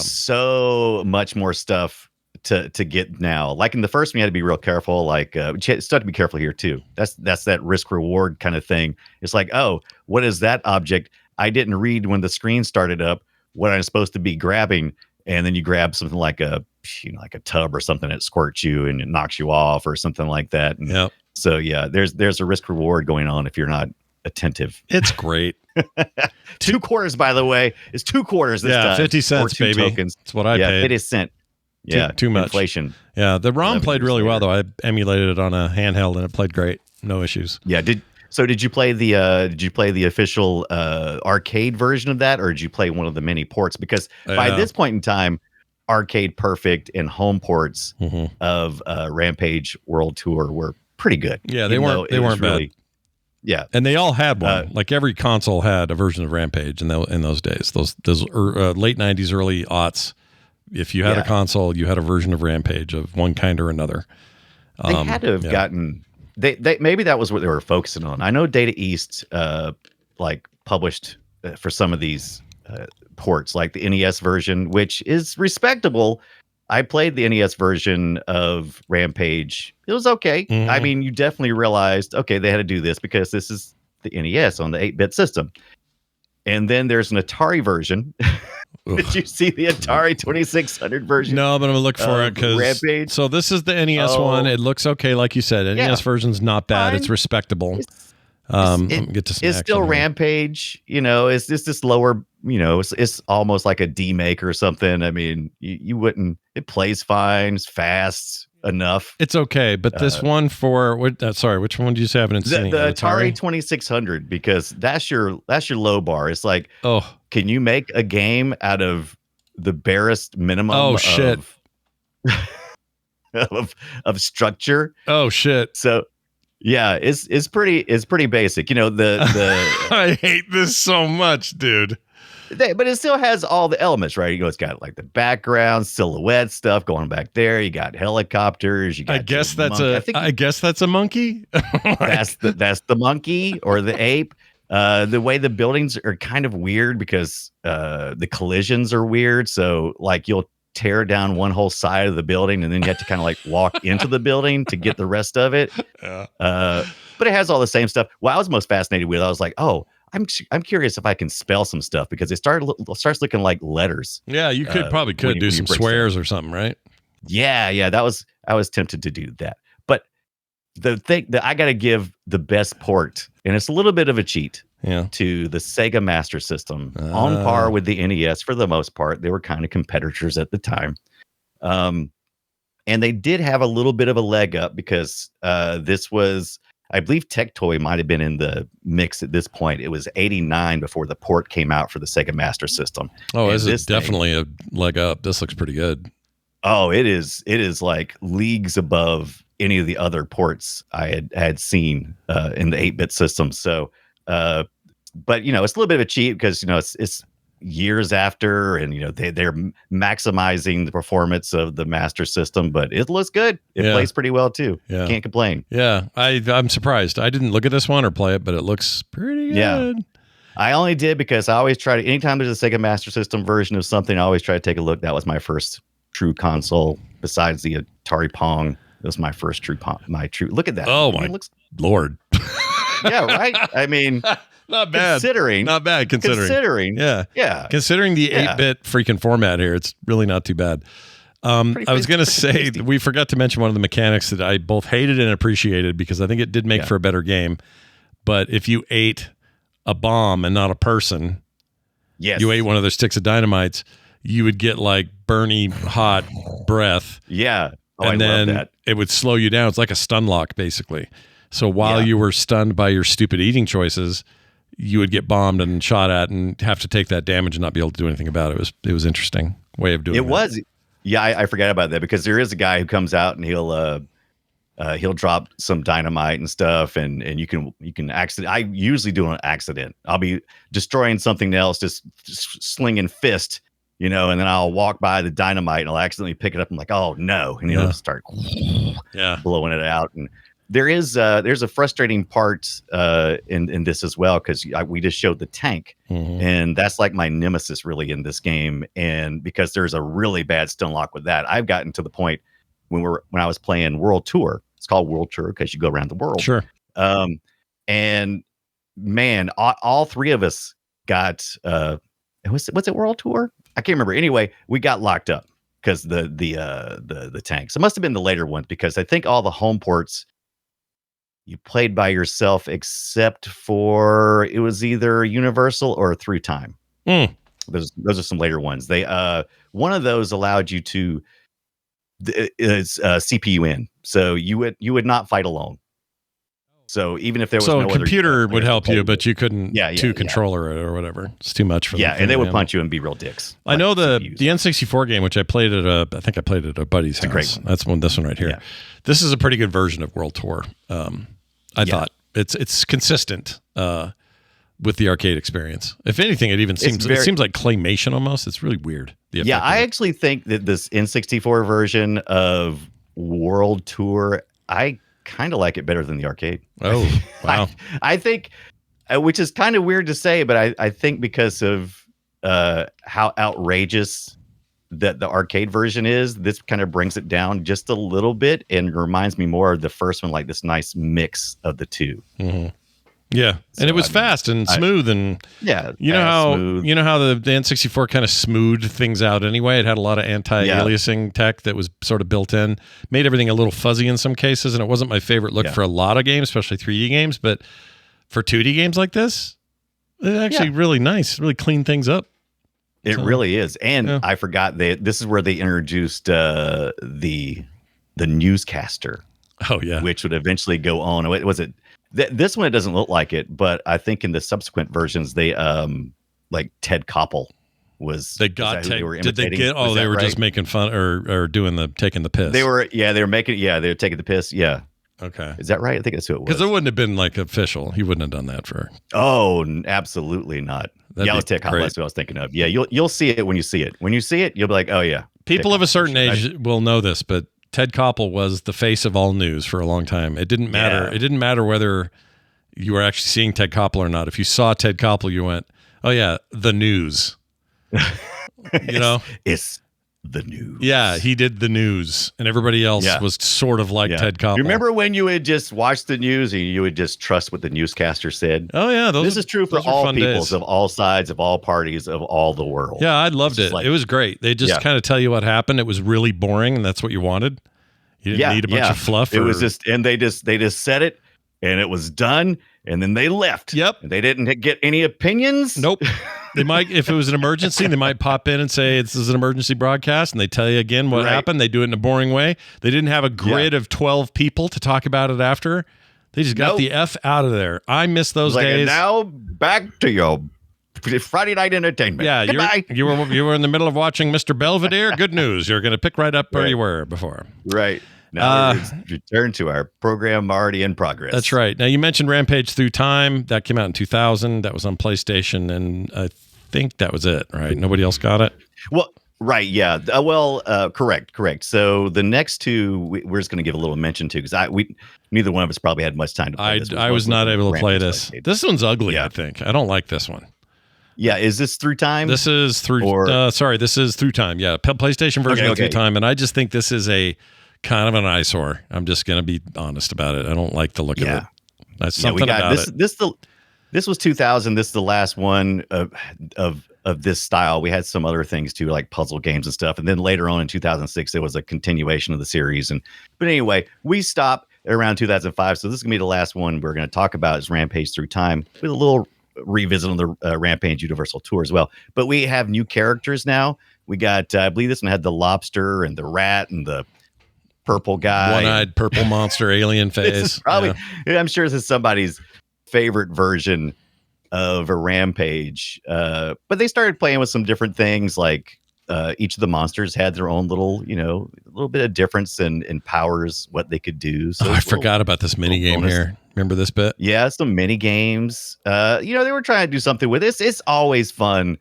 so much more stuff to get now. Like in the first one, you had to be real careful. Like you still have to be careful here too. That's that risk reward kind of thing. It's like, oh, what is that object? I didn't read when the screen started up what I'm supposed to be grabbing, and then you grab something like a tub or something that squirts you and it knocks you off or something like that. And so there's a risk reward going on if you're not attentive. It's great. 2 quarters, by the way, is 2 quarters this time. 50 cents, baby. Tokens. That's what I paid. 50 cent. Yeah, too much inflation. Yeah, the ROM played really well though. I emulated it on a handheld and it played great. No issues. Yeah. Did you play the official arcade version of that, or did you play one of the many ports? Because by this point in time, Arcade Perfect and home ports of Rampage World Tour were pretty good. Yeah, they weren't bad. Yeah, and they all had one. Like every console had a version of Rampage in those days. Those late 90s, early aughts. If you had a console, you had a version of Rampage of one kind or another. They had to have gotten. They maybe that was what they were focusing on. I know Data East published for some of these ports, like the NES version, which is respectable. I played the NES version of Rampage. It was okay. I mean, you definitely realized, okay, they had to do this because this is the NES on the 8-bit system. And then there's an Atari version. Did you see the Atari 2600 version? No, but I'm gonna look for it because Rampage. So this is the NES one. It looks okay, like you said. NES version's not bad. Fine. It's respectable. It's still Rampage. It's just this lower. It's almost like a demake or something. I mean, you wouldn't. It plays fine. It's fast enough. It's okay, but this one for what? Sorry, which one did you say? I haven't seen the Atari 2600, because that's your low bar. It's like, can you make a game out of the barest minimum? Oh shit. of structure. Oh shit. So yeah, it's pretty basic. The I hate this so much, dude. But it still has all the elements, right? It's got like the background, silhouette stuff going back there. You got helicopters. You got. I guess that's a monkey. That's the monkey or the ape. The way the buildings are kind of weird because the collisions are weird. So like you'll tear down one whole side of the building and then you have to kind of like walk into the building to get the rest of it. But it has all the same stuff. What I was most fascinated with, I was like, I'm curious if I can spell some stuff, because it starts looking like letters. Yeah, you probably could do some swears or something, right? Yeah. I was tempted to do that. But the thing that I got to give the best port, and it's a little bit of a cheat, to the Sega Master System, on par with the NES for the most part. They were kind of competitors at the time. And they did have a little bit of a leg up because this was, I believe Tectoy might have been in the mix at this point. It was 89 before the port came out for the Sega Master System. Oh, this is definitely a leg up. This looks pretty good. Oh, it is like leagues above any of the other ports I had seen in the 8-bit system. So, but it's a little bit of a cheat because it's years after, and they're maximizing the performance of the Master System, but it looks good. It plays pretty well too. Can't complain. I'm surprised. I didn't look at this one or play it, but it looks pretty good. I only did because I always try to, anytime there's a Sega Master System version of something, I always try to take a look. That was my first true console besides the Atari Pong. It was my first true look at that. Oh my Lord. Yeah, right. I mean, not bad. Considering. Yeah. Considering the 8-bit freaking format here, it's really not too bad. I was going to say, we forgot to mention one of the mechanics that I both hated and appreciated, because I think it did make for a better game. But if you ate a bomb and not a person, you ate one of those sticks of dynamites, you would get like burny hot breath. Yeah. Oh, And I then love that. it would slow you down. It's like a stun lock, basically. So while you were stunned by your stupid eating choices, you would get bombed and shot at and have to take that damage and not be able to do anything about it. It was interesting way of doing it. It was. Yeah, I forgot about that because there is a guy who comes out and he'll drop some dynamite and stuff, and you can accident. I usually do an accident. I'll be destroying something else, just slinging fist, and then I'll walk by the dynamite and I'll accidentally pick it up. I'm like, oh no, and start blowing it out. And there's a frustrating part in this as well because we just showed the tank, and that's like my nemesis really in this game. And because there's a really bad stun lock with that, I've gotten to the point when I was playing World Tour. It's called World Tour because you go around the world. Sure. And man, all three of us got was it World Tour? I can't remember. Anyway, we got locked up because the tanks. It must have been the later ones because I think all the home ports you played by yourself, except for it was either Universal or Through Time. Those are some later ones. They one of those allowed you to is CPU in, so you would not fight alone. So even if there was a computer would help you, but you couldn't two controller it or whatever. It's too much for and they would punch you and be real dicks. I know the N64 game, which I played at a buddy's house. Great one. That's this one right here. Yeah. This is a pretty good version of World Tour. I thought it's consistent with the arcade experience. If anything, it even seems like claymation almost. It's really weird. I actually think that this N64 version of World Tour, I kind of like it better than the arcade. Oh, wow. I think, which is kind of weird to say, but I think because of how outrageous that the arcade version is, this kind of brings it down just a little bit and reminds me more of the first one, like this nice mix of the two. Mm-hmm. Yeah, and it was fast and smooth, and you know how the N64 kind of smoothed things out anyway. It had a lot of anti-aliasing tech that was sort of built in, made everything a little fuzzy in some cases, and it wasn't my favorite look for a lot of games, especially 3D games. But for 2D games like this, it's actually really nice, really clean things up. It really is, and I forgot this is where they introduced the newscaster. Oh yeah, which would eventually go on. Was it? This one, it doesn't look like it, but I think in the subsequent versions, they like Ted Koppel was. They got Ted. Did they get? Oh, they were just making fun or taking the piss. They were taking the piss. Yeah. Okay. Is that right? I think that's who it was. Because it wouldn't have been like official. He wouldn't have done that for. Oh, absolutely not. It was Ted Koppel. That's what I was thinking of. Yeah, you'll see it when you see it. When you see it, you'll be like, oh yeah. People of a certain age will know this, but Ted Koppel was the face of all news for a long time. It didn't matter. It didn't matter whether you were actually seeing Ted Koppel or not. If you saw Ted Koppel, you went, "Oh yeah, the news." It's the news. Yeah, he did the news, and everybody else was sort of like Ted Koppel. You remember when you would just watch the news and you would just trust what the newscaster said? Oh yeah, this is true for all peoples of all sides, of all parties, of all the world. Yeah, I loved it. It was great. They just kind of tell you what happened. It was really boring, and that's what you wanted. You didn't need a bunch of fluff. It was just, and they just said it, and it was done, and then they left. Yep. And they didn't get any opinions. Nope. They might, if it was an emergency, they might pop in and say this is an emergency broadcast, and they tell you again what happened. They do it in a boring way. They didn't have a grid of 12 people to talk about it after. They just got the F out of there. I miss those days. And now back to your Friday night entertainment. Yeah, you were in the middle of watching Mr. Belvedere. Good news. You're going to pick right up where you were before. Right. Now return to our program already in progress. That's right. Now, you mentioned Rampage Through Time. That came out in 2000. That was on PlayStation, and I think that was it, right? Nobody else got it? Well, right, yeah. Correct. So the next two, we're just going to give a little mention to, because neither one of us probably had much time to play this. I was not able to play this. This one's ugly, I think. I don't like this one. Yeah, is this Through Time? This is this is Through Time. Yeah, PlayStation version of Through Time, and I just think this is a kind of an eyesore. I'm just going to be honest about it. I don't like the look of it. That's something about it. This was 2000. This is the last one of this style. We had some other things too, like puzzle games and stuff. And then later on in 2006, there was a continuation of the series. But anyway, we stopped around 2005. So this is going to be the last one we're going to talk about, is Rampage Through Time, with a little revisit on the Rampage Universal Tour as well. But we have new characters now. We got, I believe this one had the lobster and the rat and the purple guy. One-eyed purple monster alien face. This is probably, I'm sure this is somebody's favorite version of a Rampage. But they started playing with some different things, like each of the monsters had their own little, a little bit of difference in powers, what they could do. So I forgot about this mini game here. Remember this bit? Yeah, some mini games. They were trying to do something with this. It's always fun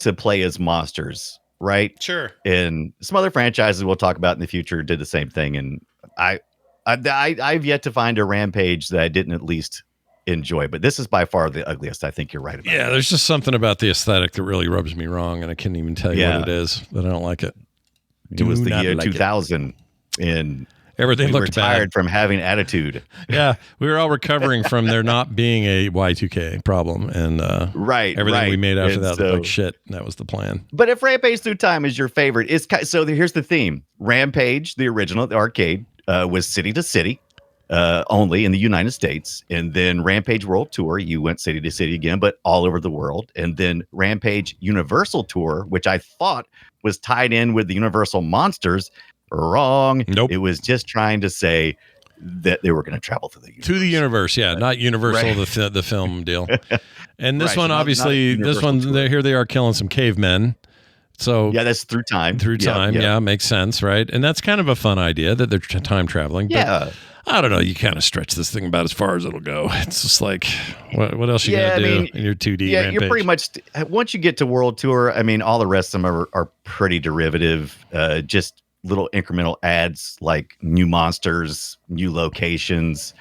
to play as monsters, right? Sure. And some other franchises we'll talk about in the future did the same thing. And I've yet to find a Rampage that I didn't at least enjoy, but this is by far the ugliest. I think you're right about. Yeah, there's just something about the aesthetic that really rubs me wrong, and I can't even tell you what it is, but I don't like it. It was the year 2000, and everything looked tired bad from having attitude. Yeah, we were all recovering from there not being a Y2K problem, and everything we made after that looked like shit. That was the plan. But if Rampage Through Time is your favorite, here's the theme: Rampage, the original, the arcade, was city to city. Only in the United States, and then Rampage World Tour, you went city to city again, but all over the world, and then Rampage Universal Tour, which I thought was tied in with the Universal Monsters. Wrong. Nope. It was just trying to say that they were going to travel through the universe. To the universe, yeah, not Universal, the film deal. And this one, so obviously, this one, here they are killing some cavemen. So yeah, that's through time. Through time, yeah, makes sense, right? And that's kind of a fun idea that they're time traveling. Yeah. But I don't know. You kind of stretch this thing about as far as it'll go. It's just like, what else you gotta do in your 2D? Yeah, Rampage? You're pretty much once you get to World Tour. I mean, all the rest of them are pretty derivative. Just little incremental adds like new monsters, new locations,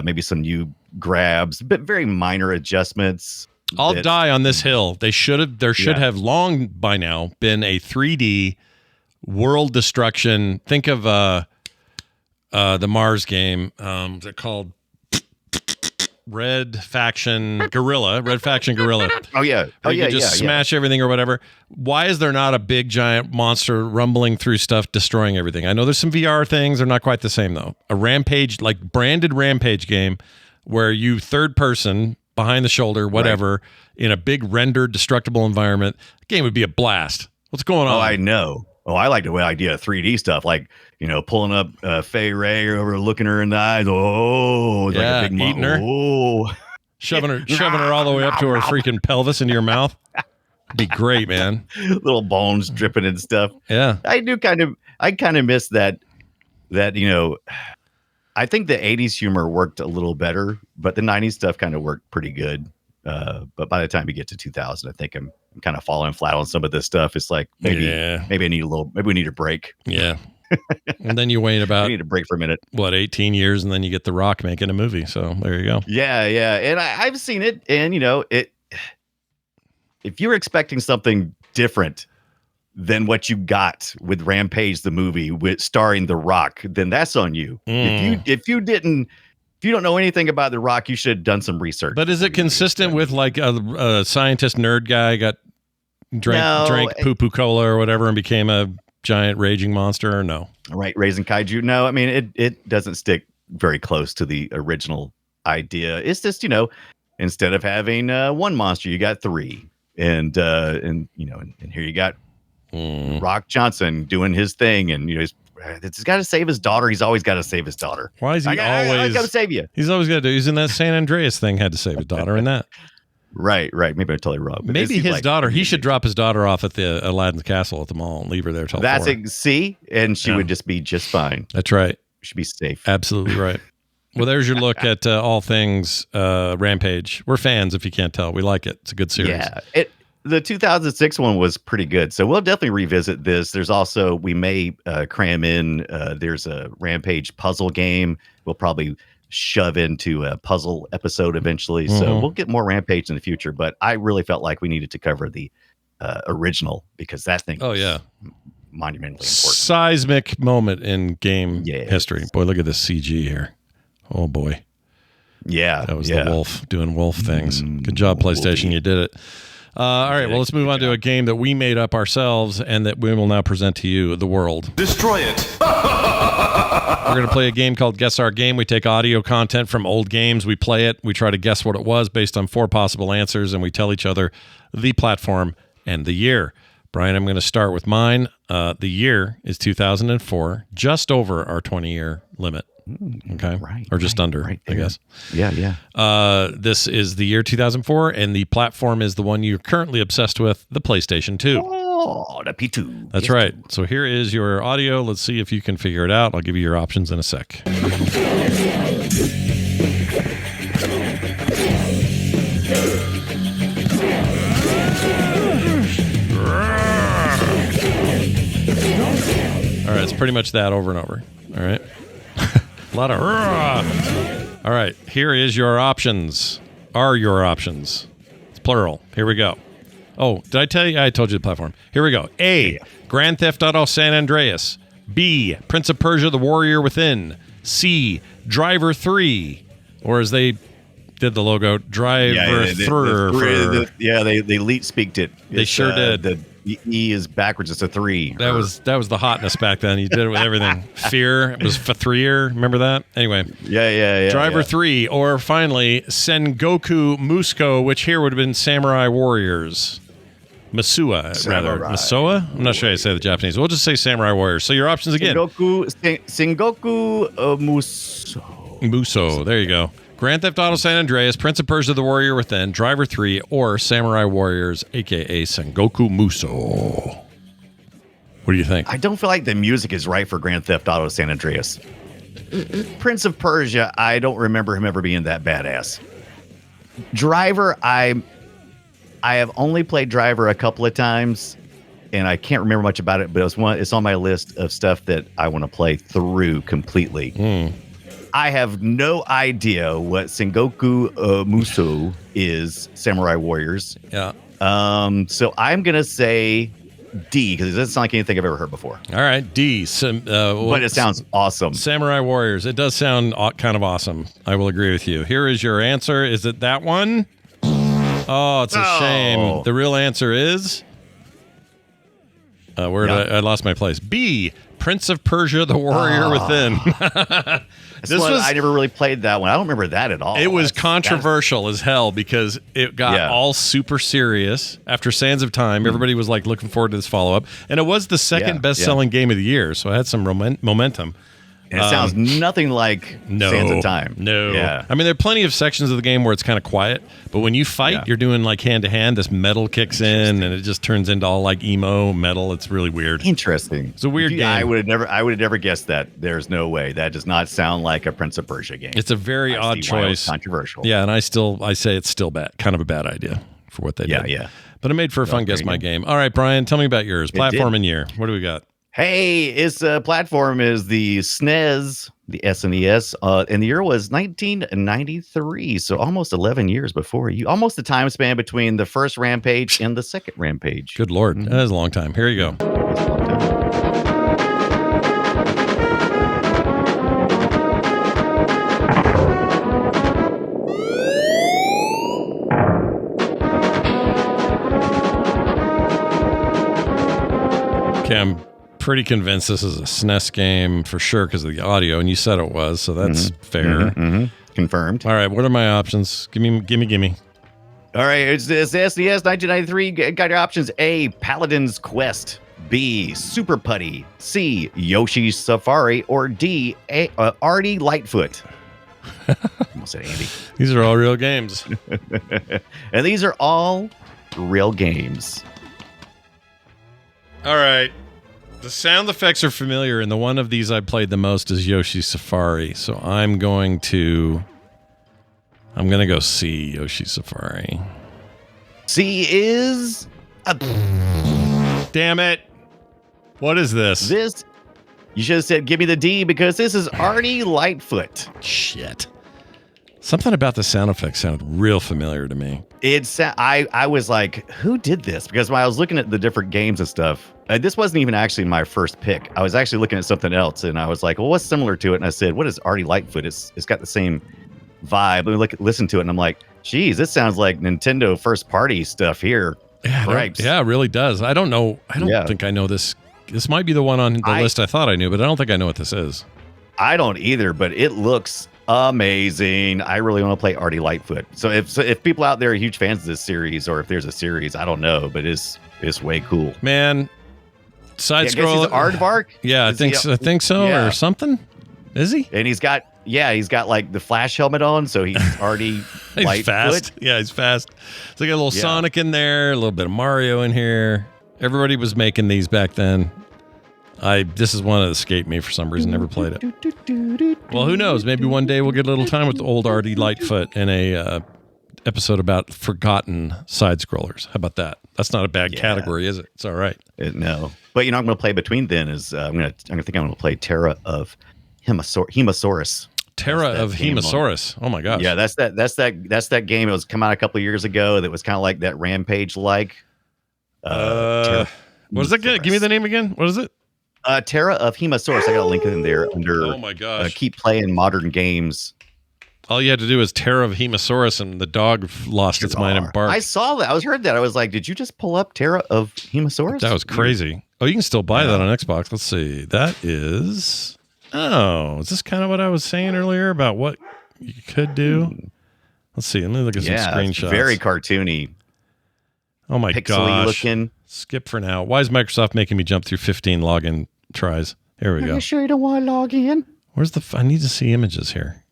maybe some new grabs, but very minor adjustments. I'll die on this hill. There should have long by now been a 3D world destruction. Think of the Mars game. They're called Red Faction Gorilla. Oh yeah. You just smash everything or whatever. Why is there not a big giant monster rumbling through stuff, destroying everything? I know there's some VR things. They're not quite the same though. A Rampage, like branded Rampage game, where you third person behind the shoulder, whatever, in a big rendered destructible environment. The game would be a blast. What's going on? Oh, I know. Oh, I like the idea of 3D stuff, like, pulling up Fay Ray over, looking her in the eyes. Oh, it's like a big eating her. Oh, shoving her all the way up to her freaking pelvis into your mouth. Be great, man. Little bones dripping and stuff. Yeah, I kind of miss that. I think the 80s humor worked a little better, but the 90s stuff kind of worked pretty good. But by the time you get to 2000, I think I'm kind of falling flat on some of this stuff. It's like maybe we need a break. Yeah. And then you wait about, we need a break for a minute. 18 years, and then you get The Rock making a movie. So there you go. Yeah. And I've seen it, and if you're expecting something different than what you got with Rampage the movie with starring The Rock, then that's on you. If you don't know anything about The Rock, you should have done some research. But is it consistent with like a scientist nerd guy drank poo-poo cola or whatever and became a giant raging monster, or no? Right, raising kaiju. No, I mean it doesn't stick very close to the original idea. It's just, instead of having one monster, you got three. And here you got Rock Johnson doing his thing, and he's got to save his daughter. He's always got to save his daughter. Why is he I got to save you? He's always got to do. He's in that San Andreas thing. Had to save his daughter in that. Right. Maybe I'm totally wrong. But maybe his daughter. He should drop his daughter off at the Aladdin's castle at the mall and leave her there till 4. And she would just be just fine. That's right. She'd be safe. Absolutely right. Well, there's your look at all things Rampage. We're fans, if you can't tell. We like it. It's a good series. Yeah. The 2006 one was pretty good, so we'll definitely revisit this. There's also, we may cram in, there's a Rampage puzzle game. We'll probably shove into a puzzle episode eventually, so we'll get more Rampage in the future, but I really felt like we needed to cover the original, because that thing was monumentally important. Seismic moment in game history. Boy, look at this CG here. Oh, boy. Yeah. That was the wolf doing wolf things. Good job, PlayStation. You did it. All right, well, let's move on to a game that we made up ourselves and that we will now present to you, the world. Destroy it. We're going to play a game called Guess Our Game. We take audio content from old games, we play it, we try to guess what it was based on 4 possible answers, and we tell each other the platform and the year. Brian, I'm going to start with mine. The year is 2004, just over our 20-year limit. Okay. Right. Or just under, right I guess. Yeah. This is the year 2004, and the platform is the one you're currently obsessed with, the PlayStation 2. Oh, the P2. That's right. So here is your audio. Let's see if you can figure it out. I'll give you your options in a sec. All right, it's pretty much that over and over. All right. A lot of all right, here is your options. Are your options. It's plural. Here we go. Oh, did I tell you? I told you the platform. Here we go. A, Grand Theft Auto San Andreas. B, Prince of Persia, The Warrior Within. C, Driver 3. Or as they did the logo, Driver 3. They elite speaked it. They sure did. The E is backwards. It's a 3. That was the hotness back then. You did it with everything. Fear. It was for 3-year. Remember that? Anyway. Yeah. Driver 3. Or finally, Sengoku Musou, which here would have been Samurai Warriors. Masua, rather. Masoa? I'm not sure how you say the Japanese. We'll just say Samurai Warriors. So your options again. Sengoku Musou. Musou. There you go. Grand Theft Auto San Andreas, Prince of Persia, The Warrior Within, Driver 3, or Samurai Warriors, a.k.a. Sengoku Musou. What do you think? I don't feel like the music is right for Grand Theft Auto San Andreas. Prince of Persia, I don't remember him ever being that badass. Driver, I have only played Driver a couple of times, and I can't remember much about it, but it's on my list of stuff that I want to play through completely. I have no idea what Sengoku Musou is, Samurai Warriors. Yeah. So I'm going to say D, because it doesn't sound like anything I've ever heard before. All right, D. But it sounds awesome. Samurai Warriors. It does sound kind of awesome. I will agree with you. Here is your answer. Is it that one? Oh, it's a shame. The real answer is... I lost my place. B, Prince of Persia, The Warrior Within. I never really played that one. I don't remember that at all. It was controversial as hell because it got all super serious after Sands of Time. Everybody was like looking forward to this follow-up. And it was the second best-selling game of the year, so it had some momentum. And it sounds nothing like Sands of Time. No. Yeah. I mean, there are plenty of sections of the game where it's kind of quiet, but when you fight, you're doing like hand-to-hand, this metal kicks in, and it just turns into all like emo metal. It's really weird. Interesting. It's a weird game. I would have never guessed that. There's no way. That does not sound like a Prince of Persia game. It's a very odd choice. Controversial. Yeah, and I say it's still bad, kind of a bad idea for what they did. Yeah. But it made for a fun Guess My Game. All right, Brian, tell me about yours. Platform and year. What do we got? Hey, its platform is the SNES, the SNES, and the year was 1993, so almost 11 years before you. Almost the time span between the first Rampage and the second Rampage. Good Lord. That is a long time. Here you go. Okay, I'm pretty convinced this is a SNES game for sure because of the audio, and you said it was, so that's fair. Confirmed. All right, what are my options? Give me. All right, it's SNES 1993. Got your options: A, Paladin's Quest; B, Super Putty; C, Yoshi's Safari; or D, Arty Lightfoot. Almost said Andy. These are all real games. And these are all real games. All right. The sound effects are familiar, and the one of these I played the most is Yoshi's Safari. So I'm going to go see Yoshi's Safari. C is... Damn it. What is this? You should have said, give me the D, because this is Arty Lightfoot. Shit. Something about the sound effects sounded real familiar to me. I was like, who did this? Because when I was looking at the different games and stuff, this wasn't even actually my first pick. I was actually looking at something else, and I was like, well, what's similar to it? And I said, what is Arty Lightfoot? It's got the same vibe. Let me listen to it, and I'm like, geez, this sounds like Nintendo first party stuff here. Yeah, it really does. I don't know. I don't think I know this. This might be the one on the list I thought I knew, but I don't think I know what this is. I don't either, but it looks amazing. I really want to play Arty Lightfoot. So if people out there are huge fans of this series, or if there's a series, I don't know, but it It's way cool. Man, side scroll. Aardvark? Yeah, I think so, or something. Is he? And he's got like the Flash helmet on, so he's Arty Lightfoot. Fast. Yeah, he's fast. So got a little Sonic in there, a little bit of Mario in here. Everybody was making these back then. This is one that escaped me for some reason. Never played it. Well, who knows? Maybe one day we'll get a little time with old Arty Lightfoot in a episode about forgotten side scrollers. How about that? That's not a bad category, is it? It's all right. No, but I'm going to play between then. I'm going to play Terra of Hemasaurus. Terra of Hemasaurus. Oh my gosh. Yeah, that's that game. It was come out a couple of years ago. That was kind of like that Rampage like. What is it? Give me the name again. What is it? Terra of Hemasaurus. I got a link in there under. Oh my gosh! Keep playing modern games. All you had to do was Terra of Hemasaurus, and the dog lost its mind and barked. I saw that. I heard that. I was like, "Did you just pull up Terra of Hemasaurus?" That was crazy. Oh, you can still buy that on Xbox. Let's see. That is. Oh, is this kind of what I was saying earlier about what you could do? Let's see. Let me look at some screenshots. Very cartoony. Oh my gosh! Looking. Skip for now. Why is Microsoft making me jump through 15 login tries? Here we go. Are you sure you don't want to log in? Where's I need to see images here.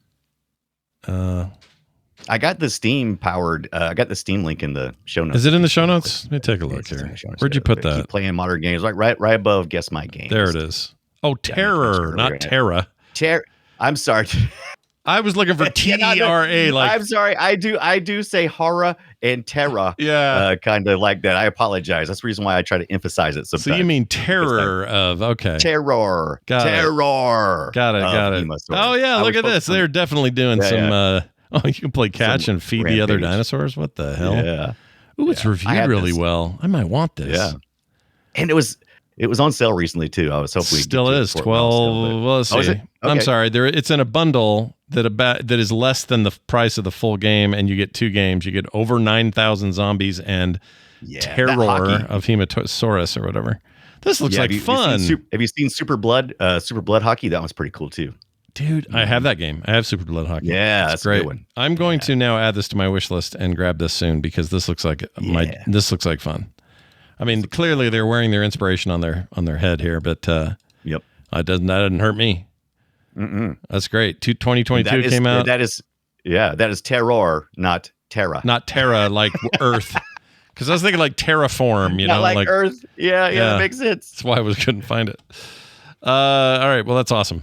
I got the Steam powered. I got the Steam link in the show notes. Is it in the show notes? Let me take a look here. Where'd you put that? Keep playing modern games, like right above Guess My Games. There it is. Oh, Terror, not Terra. I'm sorry. I was looking for T-E-R-A. I'm sorry. I do say horror and terror. Yeah. Kind of like that. I apologize. That's the reason why I try to emphasize it sometimes. So you mean terror of, okay. Terror. Got it. Oh, yeah. Look at this. They're definitely doing some, you can play catch and feed the other dinosaurs. What the hell? Yeah. Ooh, it's reviewed really well. I might want this. Yeah. And it was on sale recently too. I was hoping still is 12. Well, let's see. Okay. I'm sorry. It's in a bundle that is less than the price of the full game, and you get 2 games. You get over 9,000 zombies and Terror of Hemasaurus or whatever. This looks like fun. Have you seen Super Blood Hockey? That one's pretty cool too. Dude, I have that game. I have Super Blood Hockey. Yeah, that's great. A good one. I'm going to now add this to my wish list and grab this soon because this looks like this looks like fun. I mean, clearly they're wearing their inspiration on their head here, but that doesn't hurt me. Mm-mm. That's great. 2022 came out. That is terror, not terra. Not terra like Earth. Because I was thinking like terraform, not like Earth. Yeah, that makes sense. That's why I couldn't find it. All right, well, that's awesome.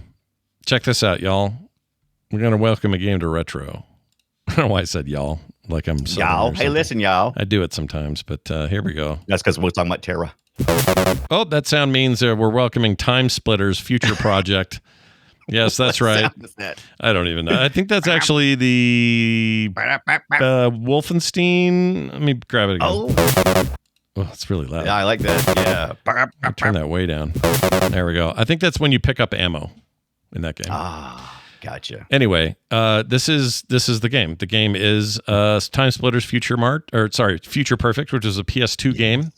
Check this out, y'all. We're going to welcome a game to Retro. I don't know why I said y'all. Like I'm y'all. Hey, listen, y'all. I do it sometimes, but here we go. That's because we're talking about Terra. Oh, that sound means we're welcoming Time Splitters future project. Yes, that's right. I don't even know. I think that's actually the Wolfenstein. Let me grab it again. Oh, it's really loud. Yeah, I like that. Yeah. Turn that way down. There we go. I think that's when you pick up ammo in that game. Ah, gotcha. Anyway, this is the game. The game is Time Splitters Future Perfect, which is a PS2 game.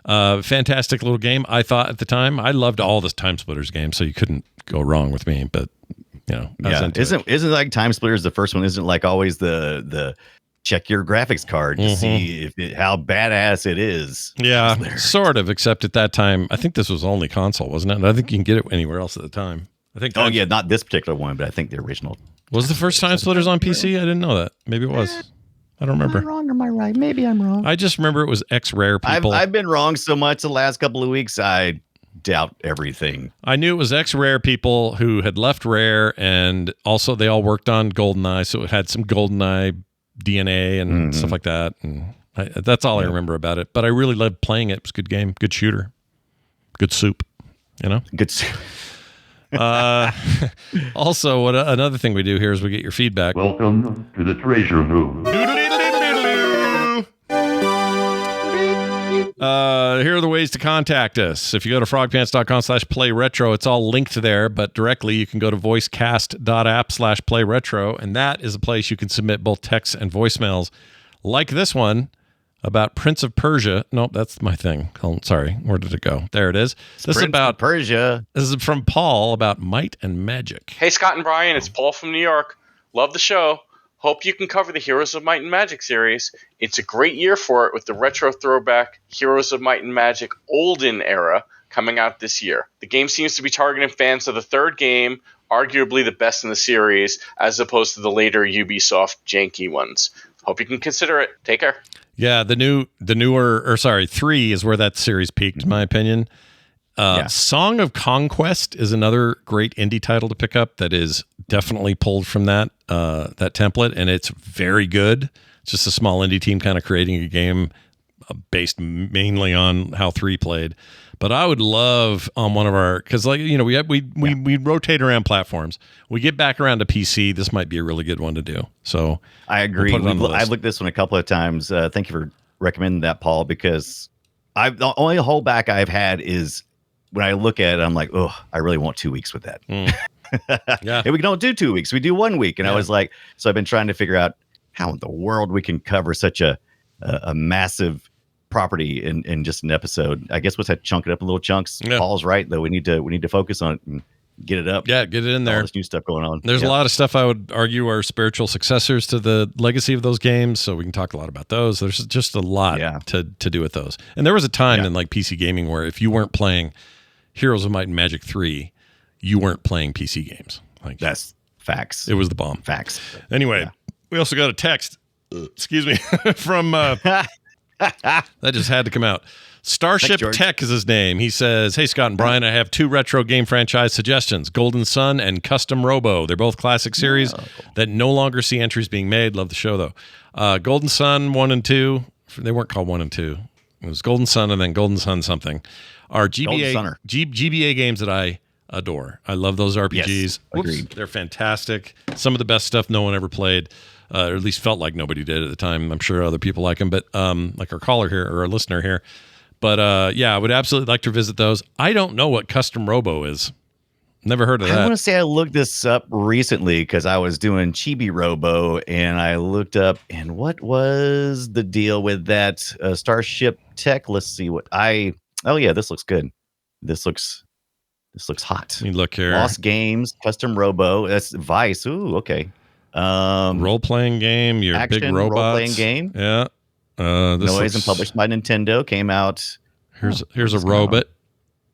Fantastic little game. I thought at the time, I loved all the Time Splitters games, so you couldn't go wrong with me. But isn't like Time Splitters the first one? Isn't like always the check your graphics card to see how badass it is? Yeah, sort of. Except at that time, I think this was only console, wasn't it? And I think you can get it anywhere else at the time. I think. Not this particular one, but I think the original was the first Time Splitters on PC. I didn't know that. Maybe it was. I don't remember. Am I wrong or am I right? Maybe I'm wrong. I just remember it was X-Rare people. I've been wrong so much the last couple of weeks. I doubt everything. I knew it was X-Rare people who had left Rare, and also they all worked on GoldenEye, so it had some GoldenEye DNA and stuff like that. And that's all I remember about it. But I really loved playing it. It was a good game, good shooter, good soup. Good soup. Also, another thing we do here is we get your feedback. Welcome to the treasure room. Here are the ways to contact us. If you go to frogpants.com/playretro, it's all linked there, but directly you can go to voicecast.app/playretro, and that is a place you can submit both texts and voicemails like this one about Prince of Persia. Nope, that's my thing. Oh, sorry, where did it go? There it is. This is about Persia. This is from Paul about might and magic. Hey, Scott and Brian, it's Paul from New York. Love the show. Hope you can cover the Heroes of Might and Magic series. It's a great year for it with the retro throwback Heroes of Might and Magic Olden era coming out this year. The game seems to be targeting fans of the third game, arguably the best in the series, as opposed to the later Ubisoft janky ones. Hope you can consider it. Take care. Yeah, the newer 3 is where that series peaked, in my opinion. Song of Conquest is another great indie title to pick up that is definitely pulled from that template, and it's very good. It's just a small indie team kind of creating a game based mainly on how 3 played. But I would love on one of our, because we rotate around platforms. We get back around to PC. This might be a really good one to do. So I agree. I've looked at this one a couple of times. Thank you for recommending that, Paul, because the only holdback I've had is when I look at it, I'm like, oh, I really want 2 weeks with that. Yeah. And we don't do 2 weeks. We do 1 week. And I was like, so I've been trying to figure out how in the world we can cover such a massive property in just an episode. I guess we'll have to chunk it up in little chunks. Yeah. Paul's right, though. We need to focus on it and get it up. Yeah, get it in there. All this new stuff going on. There's a lot of stuff I would argue are spiritual successors to the legacy of those games, so we can talk a lot about those. There's just a lot to do with those. And there was a time in like PC gaming where if you weren't playing Heroes of Might and Magic 3, you weren't playing PC games. Like, that's facts. It was the bomb. Facts. Anyway, we also got a text, excuse me, from that just had to come out. Starship Thanks, Tech is his name. He says, "Hey, Scott and Brian, I have 2 retro game franchise suggestions, Golden Sun and Custom Robo. They're both classic series that no longer see entries being made. Love the show, though. Golden Sun 1 and 2, they weren't called 1 and 2. It was Golden Sun and then Golden Sun something, are GBA games that I adore. I love those RPGs. Yes, agreed. They're fantastic. Some of the best stuff no one ever played. Or at least felt like nobody did at the time. I'm sure other people like them, but like our caller here or our listener here. But I would absolutely like to visit those. I don't know what Custom Robo is. Never heard of that. I want to say I looked this up recently because I was doing Chibi Robo, and I looked up, and what was the deal with that Starship Tech? Let's see what this looks good. This looks hot. Let me look here. Lost Games, Custom Robo. That's Vice. Ooh, okay. Role-playing game, your action, big robots. Role-playing game. Yeah. Noise and published by Nintendo. Came out. Here's a robot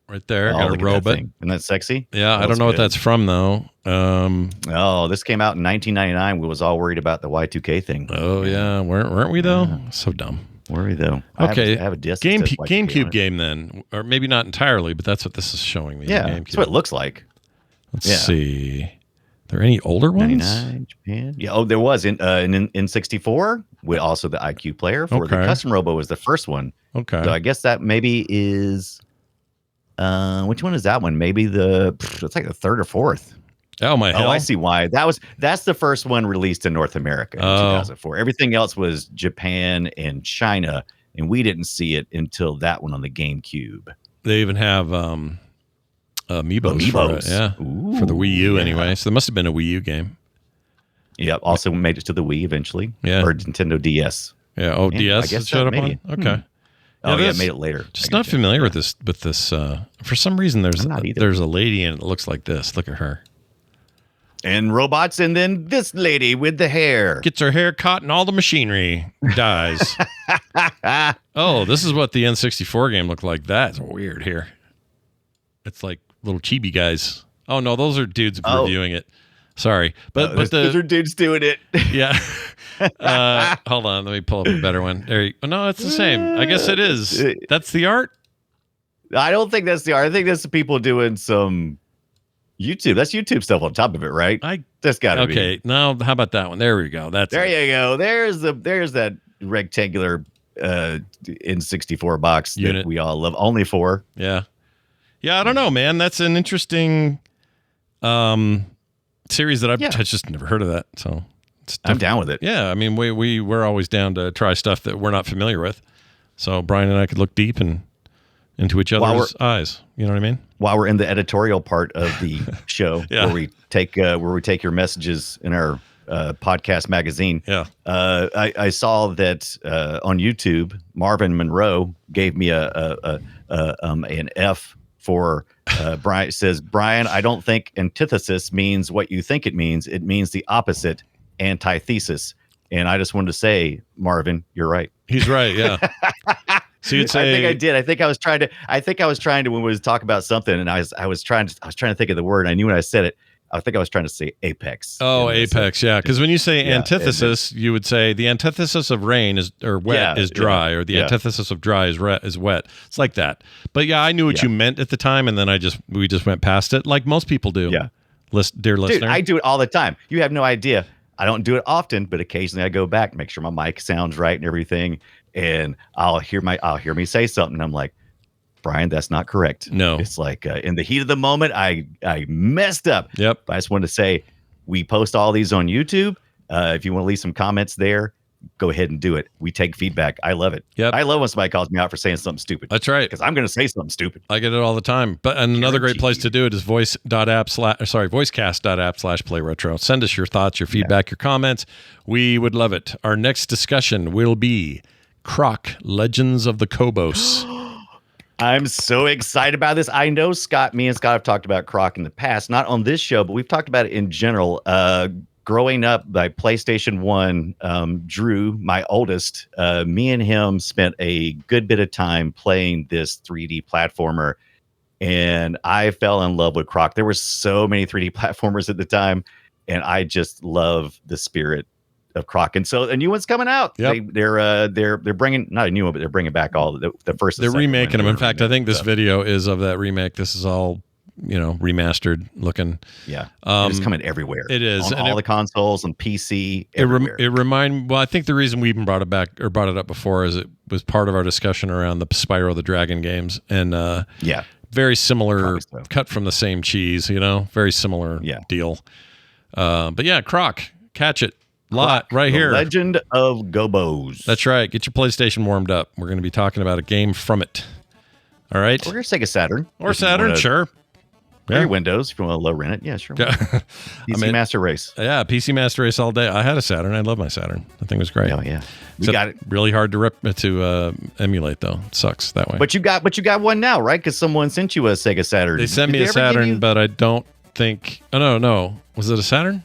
right there. Got a robot. Isn't that sexy? Yeah, I don't know what that's from, though. This came out in 1999. We was all worried about the Y2K thing. Oh, yeah. Weren't we, though? So dumb. Were we, though? Okay. I have a disc. GameCube game, then. Or maybe not entirely, but that's what this is showing me. Yeah, that's what it looks like. Let's see. Are there any older ones? 99, Japan. Yeah. There was in N64 with also the IQ player for the Custom Robo was the first one. Okay. So I guess that maybe is which one is that one? Maybe it's like the third or fourth. Oh my hell. I see why. That's the first one released in North America in 2004. Everything else was Japan and China, and we didn't see it until that one on the GameCube. They even have Amiibos. For it, yeah. Ooh, for the Wii U anyway. So there must have been a Wii U game. Yep. Also made it to the Wii eventually. Yeah. Or Nintendo DS. Yeah. Oh, DS I guess showed up maybe. on? Okay. Yeah, made it later. Just not familiar with this. For some reason, there's a lady and it looks like this. Look at her. And robots, and then this lady with the hair. Gets her hair caught and all the machinery dies. Oh, this is what the N64 game looked like. That's weird here. It's like little chibi guys. Oh, no, those are dudes reviewing it. Sorry. But those are dudes doing it. Yeah. Hold on. Let me pull up a better one. No, it's the same. I guess it is. That's the art? I don't think that's the art. I think that's the people doing some YouTube. That's YouTube stuff on top of it, right? That's got to be. Okay. Now, how about that one? There we go. There you go. There's that rectangular N64 box unit that we all love. Only 4. Yeah. Yeah, I don't know, man. That's an interesting series that I've just never heard of that. So I'm down with it. Yeah, I mean, we're always down to try stuff that we're not familiar with. So Brian and I could look deep into each other's eyes. You know what I mean? While we're in the editorial part of the show, where we take your messages in our podcast magazine. Yeah. I saw that on YouTube, Marvin Monroe gave me an F for Brian. It says, Brian, I don't think antithesis means what you think it means. It means the opposite. antithesis. And I just wanted to say, Marvin, you're right. He's right. Yeah. So you'd say, I think I did. I think I was trying to when we was talking about something, and I was trying to think of the word. And I knew when I said it. I think I was trying to say apex. Oh, apex, yeah. Because when you say antithesis, you would say the antithesis of rain is dry, or the antithesis of dry is wet. It's like that. But yeah, I knew what you meant at the time, and then we just went past it, like most people do. Yeah, dear listener, dude, I do it all the time. You have no idea. I don't do it often, but occasionally I go back, make sure my mic sounds right and everything, and I'll hear me say something. And I'm like, Brian, that's not correct. No, it's like in the heat of the moment, I messed up. Yep. But I just wanted to say, we post all these on YouTube. If you want to leave some comments there, go ahead and do it. We take feedback. I love it. Yep. I love when somebody calls me out for saying something stupid. That's right. Because I'm going to say something stupid. I get it all the time. But another great place to do it is voicecast.app/playretro. Send us your thoughts, your feedback, your comments. We would love it. Our next discussion will be Croc, Legends of the Kobos. I'm so excited about this. I know me and Scott have talked about Croc in the past, not on this show, but we've talked about it in general. Growing up by PlayStation 1, Drew, my oldest, me and him spent a good bit of time playing this 3D platformer, and I fell in love with Croc. There were so many 3D platformers at the time, and I just love the spirit of Croc. And so a new one's coming out. Yep. They're bringing, not a new one, but they're bringing back all the first. They're remaking them. In fact, I think this video is of that remake. This is all, remastered looking. Yeah. It's coming everywhere. It is. On all the consoles, on PC, everywhere. I think the reason we even brought it up before is it was part of our discussion around the Spyro the Dragon games. And very similar, cut from the same cheese, very similar deal. But yeah, Croc, catch it. Right here. Legend of Gobos. That's right. Get your PlayStation warmed up. We're going to be talking about a game from it. All right. Or Sega Saturn. Or Saturn, sure. Or your Windows if you want to low rent it. Yeah, sure. PC Master Race. Yeah, PC Master Race all day. I had a Saturn. I love my Saturn. That thing was great. Oh yeah. We Except got it. Really hard to emulate though. It sucks that way. But you got one now, right? Because someone sent you a Sega Saturn. They sent me a Saturn, but I don't think. Oh no. Was it a Saturn?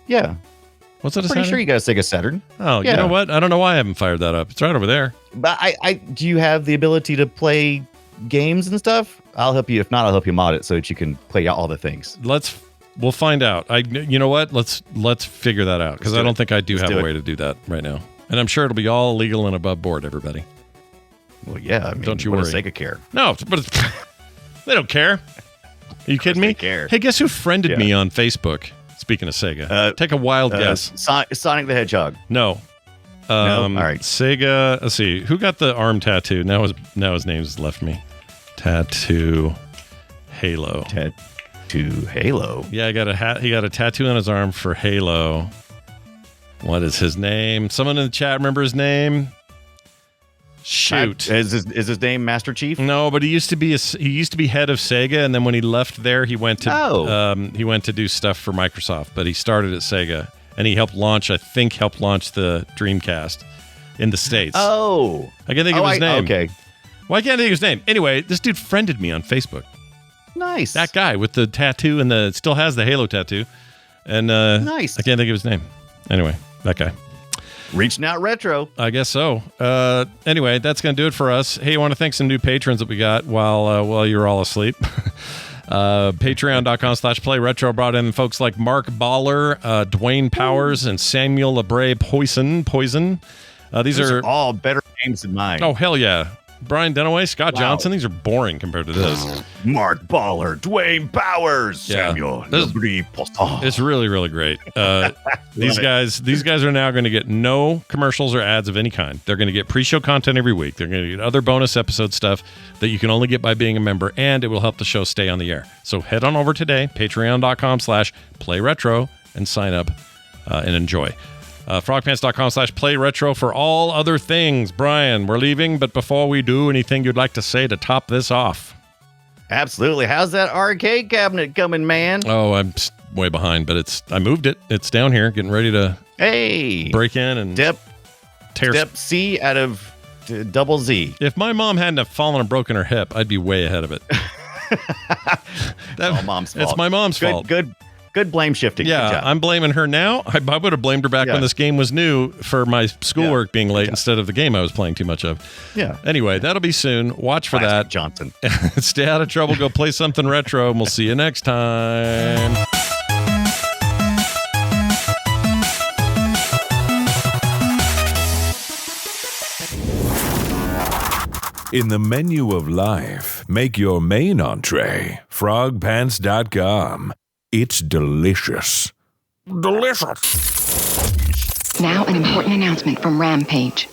Yeah. What's it? I'm pretty sure you got a Sega Saturn. Oh, yeah. You know what? I don't know why I haven't fired that up. It's right over there. But do you have the ability to play games and stuff? I'll help you. If not, I'll help you mod it so that you can play all the things. We'll find out. You know what? Let's figure that out because I don't think I do have a way to do that right now. And I'm sure it'll be all legal and above board, everybody. Well, yeah. I mean, don't you worry. worry. Sega care? No, but they don't care. Are you kidding me? Care. Hey, guess who friended me on Facebook? Speaking of Sega, take a wild guess. Sonic the Hedgehog. No. No? All right. Sega. Let's see. Who got the arm tattoo? Now his name's left me. Tattoo Halo. Tattoo Halo. Yeah, he got a tattoo on his arm for Halo. What is his name? Someone in the chat remember his name? Shoot. Is his name Master Chief? No, but he used to be head of Sega, and then when he left there, he went to do stuff for Microsoft. But he started at Sega, and he helped launch the Dreamcast in the States. Oh, I can't think of his name. Okay, why can't I think of his name? Anyway, this dude friended me on Facebook. Nice. That guy with the tattoo and still has the Halo tattoo, and nice. I can't think of his name. Anyway, that guy. Reaching out retro. I guess so. Anyway, that's going to do it for us. Hey, I want to thank some new patrons that we got while you're all asleep. Patreon.com/playretro brought in folks like Mark Baller, Dwayne Powers, and Samuel LeBray Poison. These are all better names than mine. Oh, hell yeah. Brian Dunaway, Scott Johnson. These are boring compared to this. Mark Baller, Dwayne Powers, Samuel LeBray Poison. It's really, really great. These guys are now going to get no commercials or ads of any kind. They're going to get pre-show content every week. They're going to get other bonus episode stuff that you can only get by being a member, and it will help the show stay on the air. So head on over today, patreon.com/playretro, and sign up and enjoy. Frogpants.com/playretro for all other things. Brian, we're leaving, but before we do, anything you'd like to say to top this off? Absolutely. How's that arcade cabinet coming, man? Oh, I'm way behind, but I moved it. It's down here, getting ready to break in and step C out of double Z. If my mom hadn't have fallen and broken her hip, I'd be way ahead of it. Mom's fault. It's my mom's fault. Good Good blame shifting. Good Yeah, job. I'm blaming her now. I would have blamed her back Yeah. when this game was new for my schoolwork being late Yeah. instead of the game I was playing too much of. Yeah. Anyway, that'll be soon. Watch for Classic that. Johnson. Stay out of trouble. Go play something retro, and we'll see you next time. In the menu of life, make your main entree frogpants.com. It's delicious. Delicious. Now, an important announcement from Rampage.